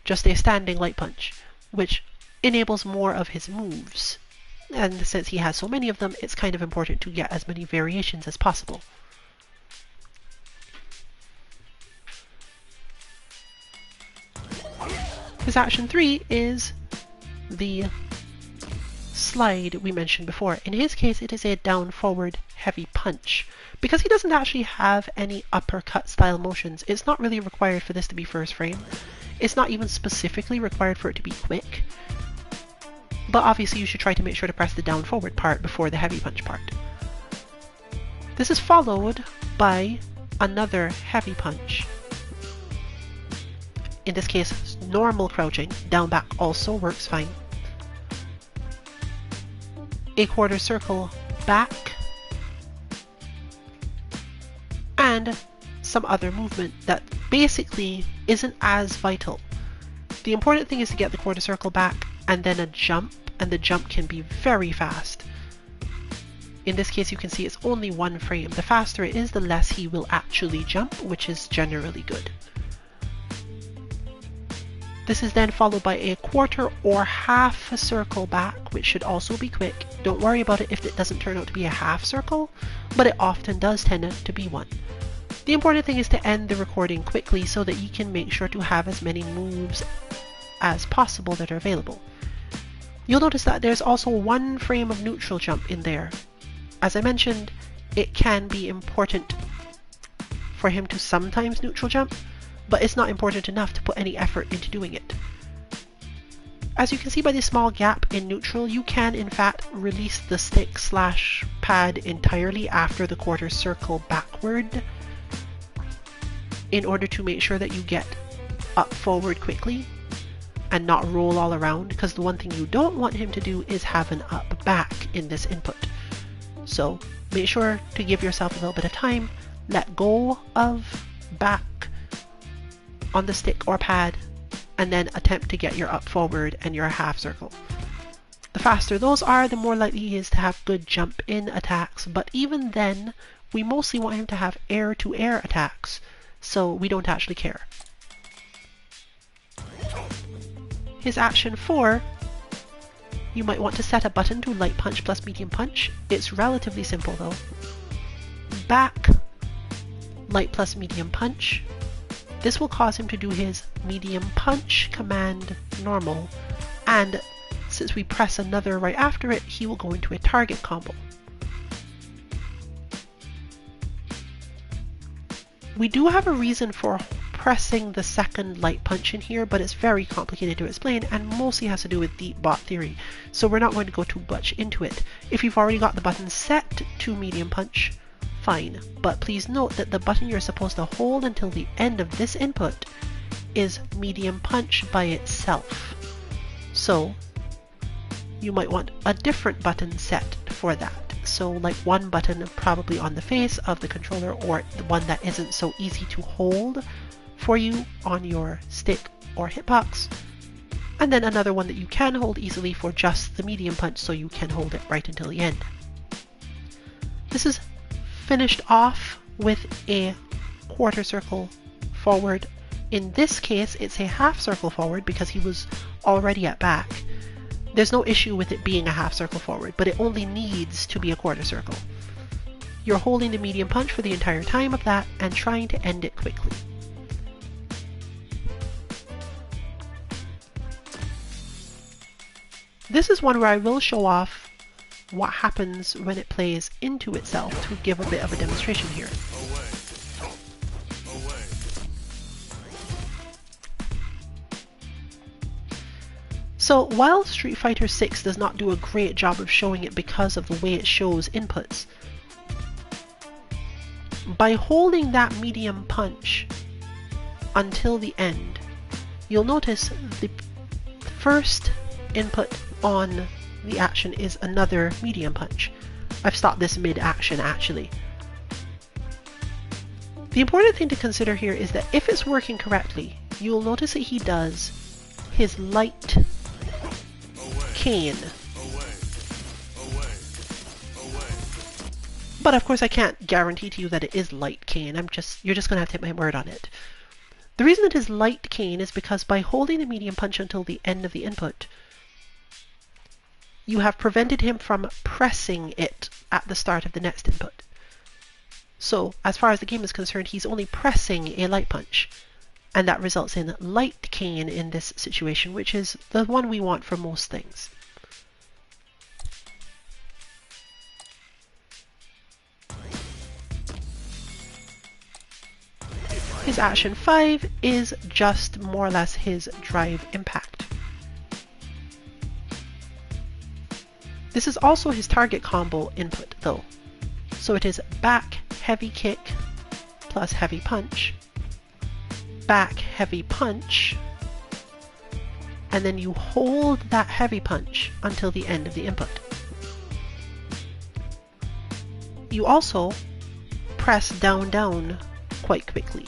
just a standing light punch, which enables more of his moves. And since he has so many of them, it's kind of important to get as many variations as possible. His action 3 is the slide we mentioned before. In his case, it is a down forward heavy punch. Because he doesn't actually have any uppercut style motions, it's not really required for this to be first frame. It's not even specifically required for it to be quick. But obviously you should try to make sure to press the down forward part before the heavy punch part. This is followed by another heavy punch. In this case, normal crouching, down back also works fine. A quarter circle back, and some other movement that basically isn't as vital. The important thing is to get the quarter circle back and then a jump, and the jump can be very fast. In this case, you can see it's only one frame. The faster it is, the less he will actually jump, which is generally good. This is then followed by a quarter or half a circle back, which should also be quick. Don't worry about it if it doesn't turn out to be a half circle, but it often does tend to be one. The important thing is to end the recording quickly so that you can make sure to have as many moves as possible that are available. You'll notice that there's also one frame of neutral jump in there. As I mentioned, it can be important for him to sometimes neutral jump, but it's not important enough to put any effort into doing it. As you can see by the small gap in neutral, you can in fact release the stick/pad entirely after the quarter circle backward in order to make sure that you get up forward quickly and not roll all around, because the one thing you don't want him to do is have an up back in this input. So make sure to give yourself a little bit of time, let go of back on the stick or pad, and then attempt to get your up forward and your half circle. The faster those are, the more likely he is to have good jump in attacks, but even then we mostly want him to have air to air attacks, so we don't actually care. His action 4, you might want to set a button to light punch plus medium punch. It's relatively simple though. Back, light plus medium punch. This will cause him to do his medium punch command normal, and since we press another right after it, he will go into a target combo. We do have a reason for pressing the second light punch in here, but it's very complicated to explain and mostly has to do with deep bot theory, so we're not going to go too much into it. If you've already got the button set to medium punch, fine, but please note that the button you're supposed to hold until the end of this input is medium punch by itself. So you might want a different button set for that. So like one button probably on the face of the controller, or the one that isn't so easy to hold for you on your stick or hitbox, and then another one that you can hold easily for just the medium punch, so you can hold it right until the end. This is finished off with a quarter circle forward. In this case, it's a half circle forward because he was already at back. There's no issue with it being a half circle forward, but it only needs to be a quarter circle. You're holding the medium punch for the entire time of that and trying to end it quickly. This is one where I will show off what happens when it plays into itself to give a bit of a demonstration here. So while Street Fighter 6 does not do a great job of showing it because of the way it shows inputs, by holding that medium punch until the end, you'll notice the first input on the action is another medium punch. I've stopped this mid-action actually. The important thing to consider here is that if it's working correctly, you'll notice that he does his light cane. But of course I can't guarantee to you that it is light cane. You're just gonna have to take my word on it. The reason it is light cane is because by holding the medium punch until the end of the input, you have prevented him from pressing it at the start of the next input. So as far as the game is concerned, he's only pressing a light punch, and that results in light cane in this situation, which is the one we want for most things. His action 5 is just more or less his drive impact. This is also his target combo input though. So it is back heavy kick plus heavy punch, back heavy punch, and then you hold that heavy punch until the end of the input. you also press down down quite quickly.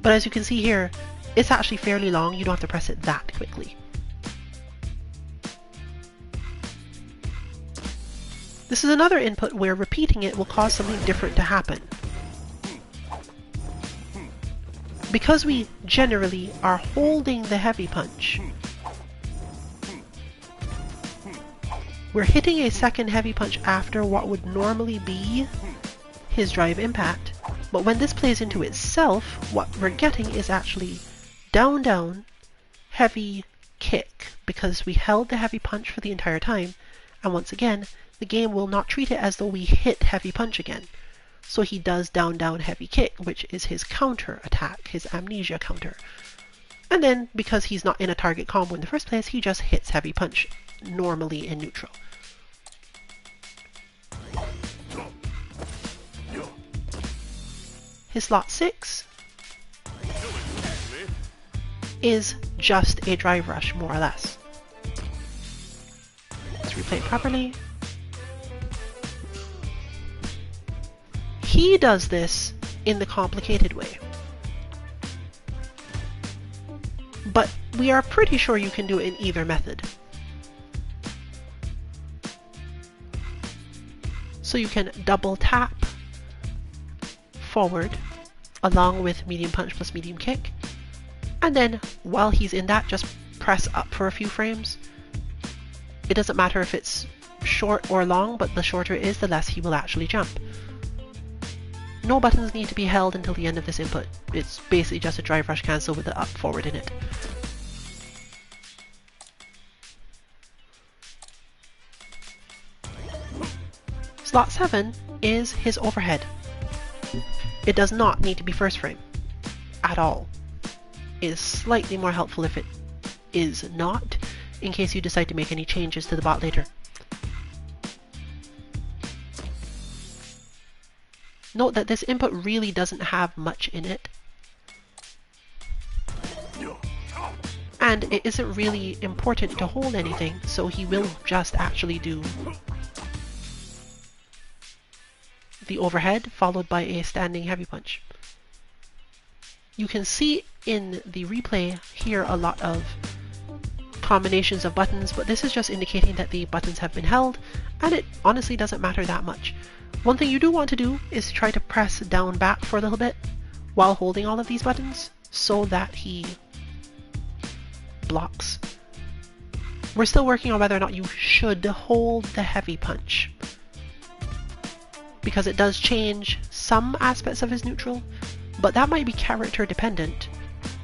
But as you can see here, it's actually fairly long. You don't have to press it that quickly. This is another input where repeating it will cause something different to happen. Because we generally are holding the heavy punch, we're hitting a second heavy punch after what would normally be his drive impact. But when this plays into itself, what we're getting is actually down down heavy kick, because we held the heavy punch for the entire time, and once again the game will not treat it as though we hit heavy punch again. So he does down down heavy kick, which is his counter attack, his amnesia counter. And then because he's not in a target combo in the first place, he just hits heavy punch normally in neutral. His slot 6 is just a drive rush, more or less. Let's replay it properly. He does this in the complicated way, but we are pretty sure you can do it in either method. So you can double tap forward along with medium punch plus medium kick, and then while he's in that, just press up for a few frames. It doesn't matter if it's short or long, but the shorter it is, the less he will actually jump. No buttons need to be held until the end of this input. It's basically just a drive rush cancel with the up forward in it. Slot 7 is his overhead. It does not need to be first frame at all. It is slightly more helpful if it is not, in case you decide to make any changes to the bot later. Note that this input really doesn't have much in it, and it isn't really important to hold anything, so he will just actually do the overhead followed by a standing heavy punch. You can see in the replay here a lot of combinations of buttons, but this is just indicating that the buttons have been held, and it honestly doesn't matter that much. One thing you do want to do is try to press down back for a little bit while holding all of these buttons so that he blocks. We're still working on whether or not you should hold the heavy punch, because it does change some aspects of his neutral, but that might be character dependent,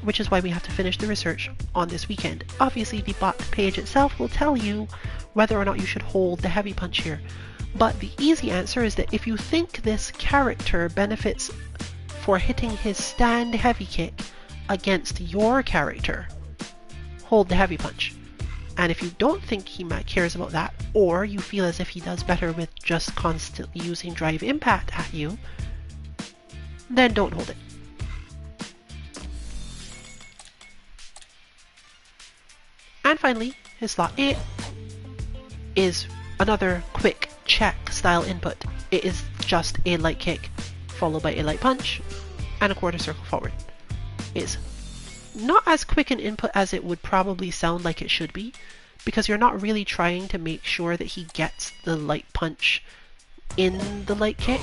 which is why we have to finish the research on this weekend. Obviously the bot page itself will tell you whether or not you should hold the heavy punch here. But the easy answer is that if you think this character benefits for hitting his stand heavy kick against your character, hold the heavy punch. And if you don't think he cares about that, or you feel as if he does better with just constantly using drive impact at you, then don't hold it. And finally, his slot 8 is another quick check style input. It is just a light kick followed by a light punch and a quarter circle forward. It's not as quick an input as it would probably sound like it should be, because you're not really trying to make sure that he gets the light punch in the light kick.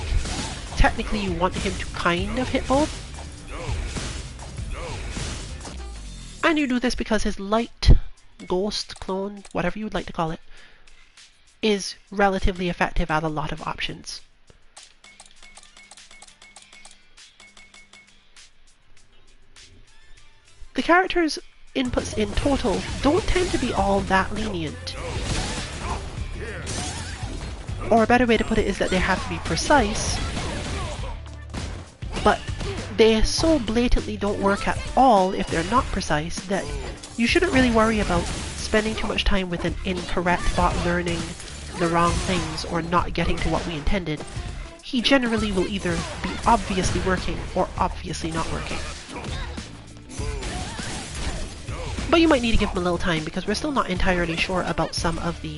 Technically you want him to kind of hit both. And you do this because his light ghost clone, whatever you would like to call it, is relatively effective at a lot of options. The character's inputs in total don't tend to be all that lenient. Or a better way to put it is that they have to be precise, but they so blatantly don't work at all if they're not precise that you shouldn't really worry about spending too much time with an incorrect bot learning the wrong things or not getting to what we intended. He generally will either be obviously working or obviously not working. But you might need to give him a little time because we're still not entirely sure about some of the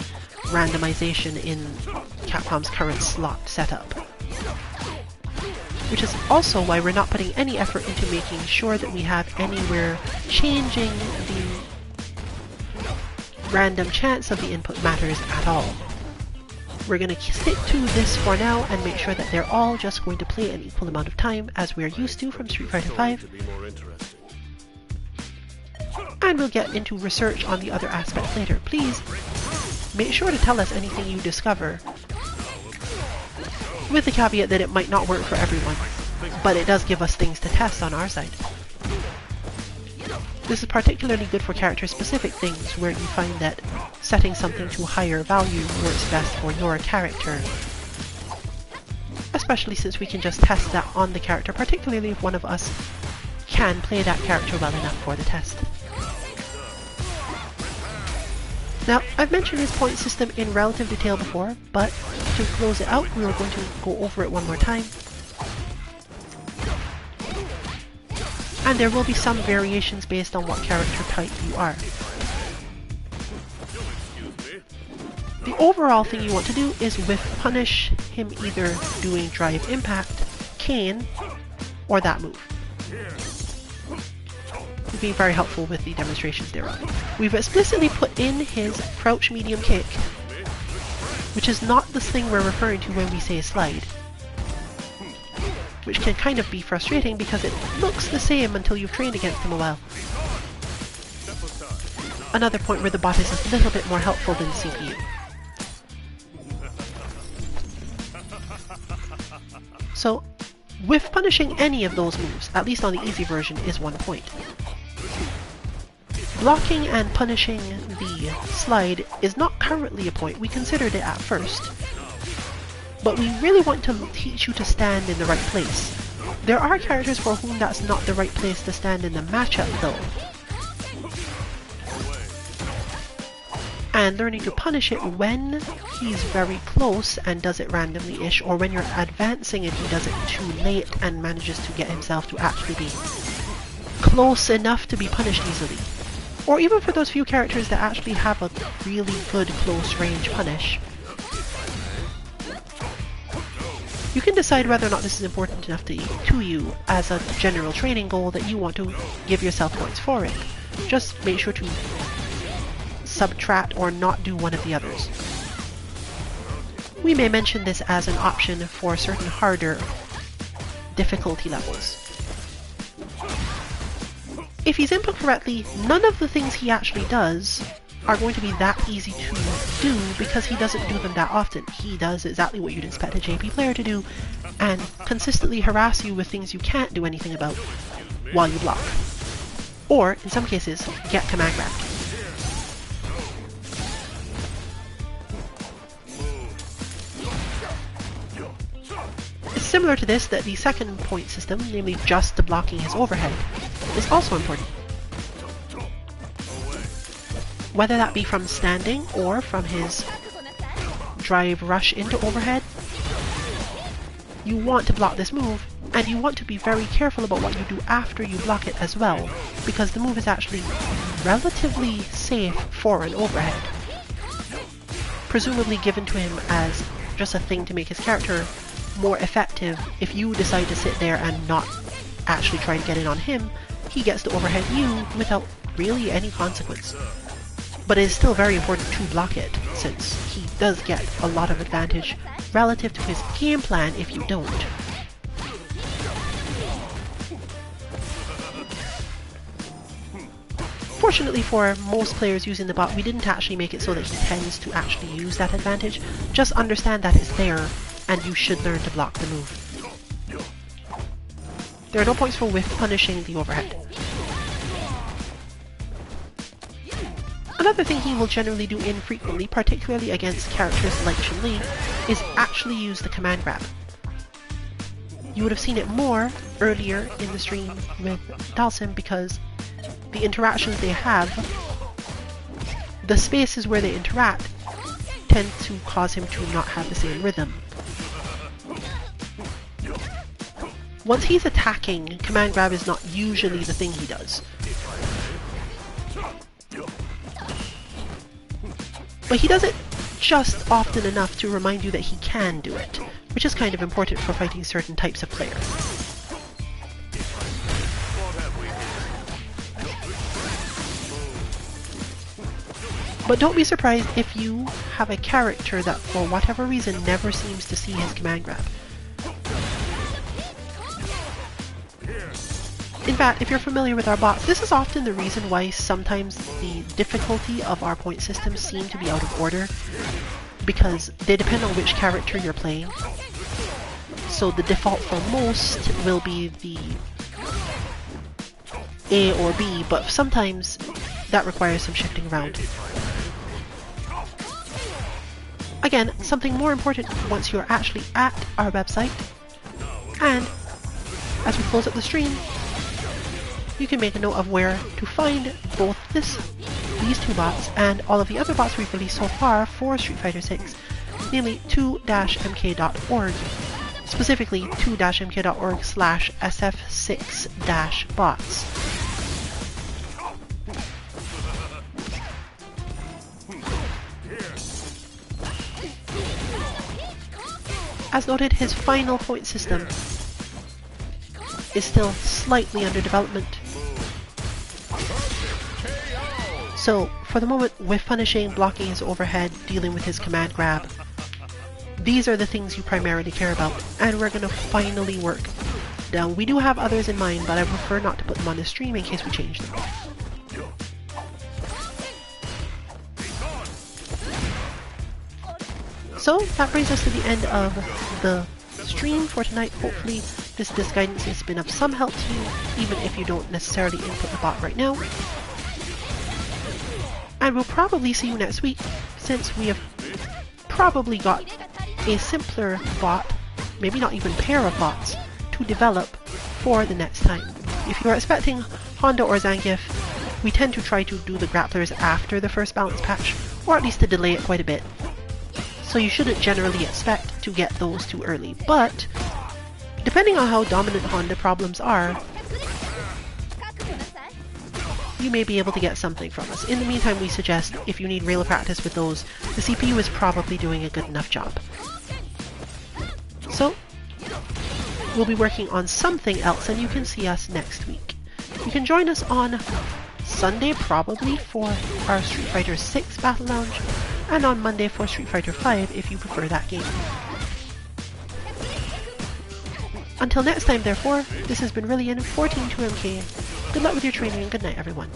randomization in Capcom's current slot setup. which is also why we're not putting any effort into making sure that we have anywhere changing the random chance of the input matters at all. We're going to stick to this for now and make sure that they're all just going to play an equal amount of time as we're used to from Street Fighter V. And we'll get into research on the other aspects later. Please make sure to tell us anything you discover, with the caveat that it might not work for everyone, but it does give us things to test on our side. This is particularly good for character-specific things, where you find that setting something to a higher value works best for your character. Especially since we can just test that on the character, particularly if one of us can play that character well enough for the test. Now, I've mentioned his point system in relative detail before, but to close it out, we are going to go over it one more time. And there will be some variations based on what character type you are. The overall thing you want to do is whiff punish him either doing drive impact, cane, or that move. Being very helpful with the demonstrations thereof. We've explicitly put in his crouch medium kick, which is not the thing we're referring to when we say slide, which can kind of be frustrating because it looks the same until you've trained against him a while. Another point where the bot is a little bit more helpful than the CPU. So, with punishing any of those moves, at least on the easy version, is 1 point. Blocking and punishing the slide is not currently a point. We considered it at first. But we really want to teach you to stand in the right place. There are characters for whom that's not the right place to stand in the matchup though. And learning to punish it when he's very close and does it randomly-ish, or when you're advancing and he does it too late and manages to get himself to actually be close enough to be punished easily. Or even for those few characters that actually have a really good close range punish. You can decide whether or not this is important enough to you as a general training goal that you want to give yourself points for it. Just make sure to subtract or not do one of the others. We may mention this as an option for certain harder difficulty levels. If he's input correctly, none of the things he actually does are going to be that easy to do because he doesn't do them that often. He does exactly what you'd expect a JP player to do and consistently harass you with things you can't do anything about while you block. Or, in some cases, get command grabbed. It's similar to this that the second point system, namely just the blocking his overhead, is also important. Whether that be from standing or from his drive rush into overhead, you want to block this move, and you want to be very careful about what you do after you block it as well, because the move is actually relatively safe for an overhead. Presumably given to him as just a thing to make his character more effective. If you decide to sit there and not actually try to get in on him, he gets to overhead you without really any consequence. But it is still very important to block it, since he does get a lot of advantage relative to his game plan if you don't. Fortunately for most players using the bot, we didn't actually make it so that he tends to actually use that advantage. Just understand that it's there, and you should learn to block the move. There are no points for whiff punishing the overhead. Another thing he will generally do infrequently, particularly against characters like Chun-Li, is actually use the command grab. You would have seen it more earlier in the stream with Dhalsim because the interactions they have, the spaces where they interact, tend to cause him to not have the same rhythm. Once he's attacking, command grab is not usually the thing he does. But he does it just often enough to remind you that he can do it, which is kind of important for fighting certain types of players. But don't be surprised if you have a character that for whatever reason never seems to see his command grab. In fact, if you're familiar with our bots, this is often the reason why sometimes the difficulty of our point systems seem to be out of order, because they depend on which character you're playing. So the default for most will be the A or B, but sometimes that requires some shifting around. Again, something more important once you're actually at our website, and as we close up the stream, you can make a note of where to find both these two bots and all of the other bots we've released so far for Street Fighter 6, namely 2-mk.org, specifically 2-mk.org/sf6-bots. As noted, his final point system is still slightly under development. So, for the moment, with punishing, blocking his overhead, dealing with his command grab, these are the things you primarily care about, and we're going to finally work. Now, we do have others in mind, but I prefer not to put them on the stream in case we change them. So, that brings us to the end of the stream for tonight. Hopefully this guidance has been of some help to you, even if you don't necessarily input the bot right now. And we'll probably see you next week, since we have probably got a simpler bot, maybe not even pair of bots, to develop for the next time. If you are expecting Honda or Zangief, we tend to try to do the grapplers after the first balance patch, or at least to delay it quite a bit. So you shouldn't generally expect to get those too early, but depending on how dominant Honda problems are, you may be able to get something from us. In the meantime, we suggest if you need real practice with those, the CPU is probably doing a good enough job. So, we'll be working on something else, and you can see us next week. You can join us on Sunday probably for our Street Fighter 6 Battle Lounge, and on Monday for Street Fighter 5 if you prefer that game. Until next time, therefore, this has been Rillian for Team 2MK. Good luck with your training and good night, everyone.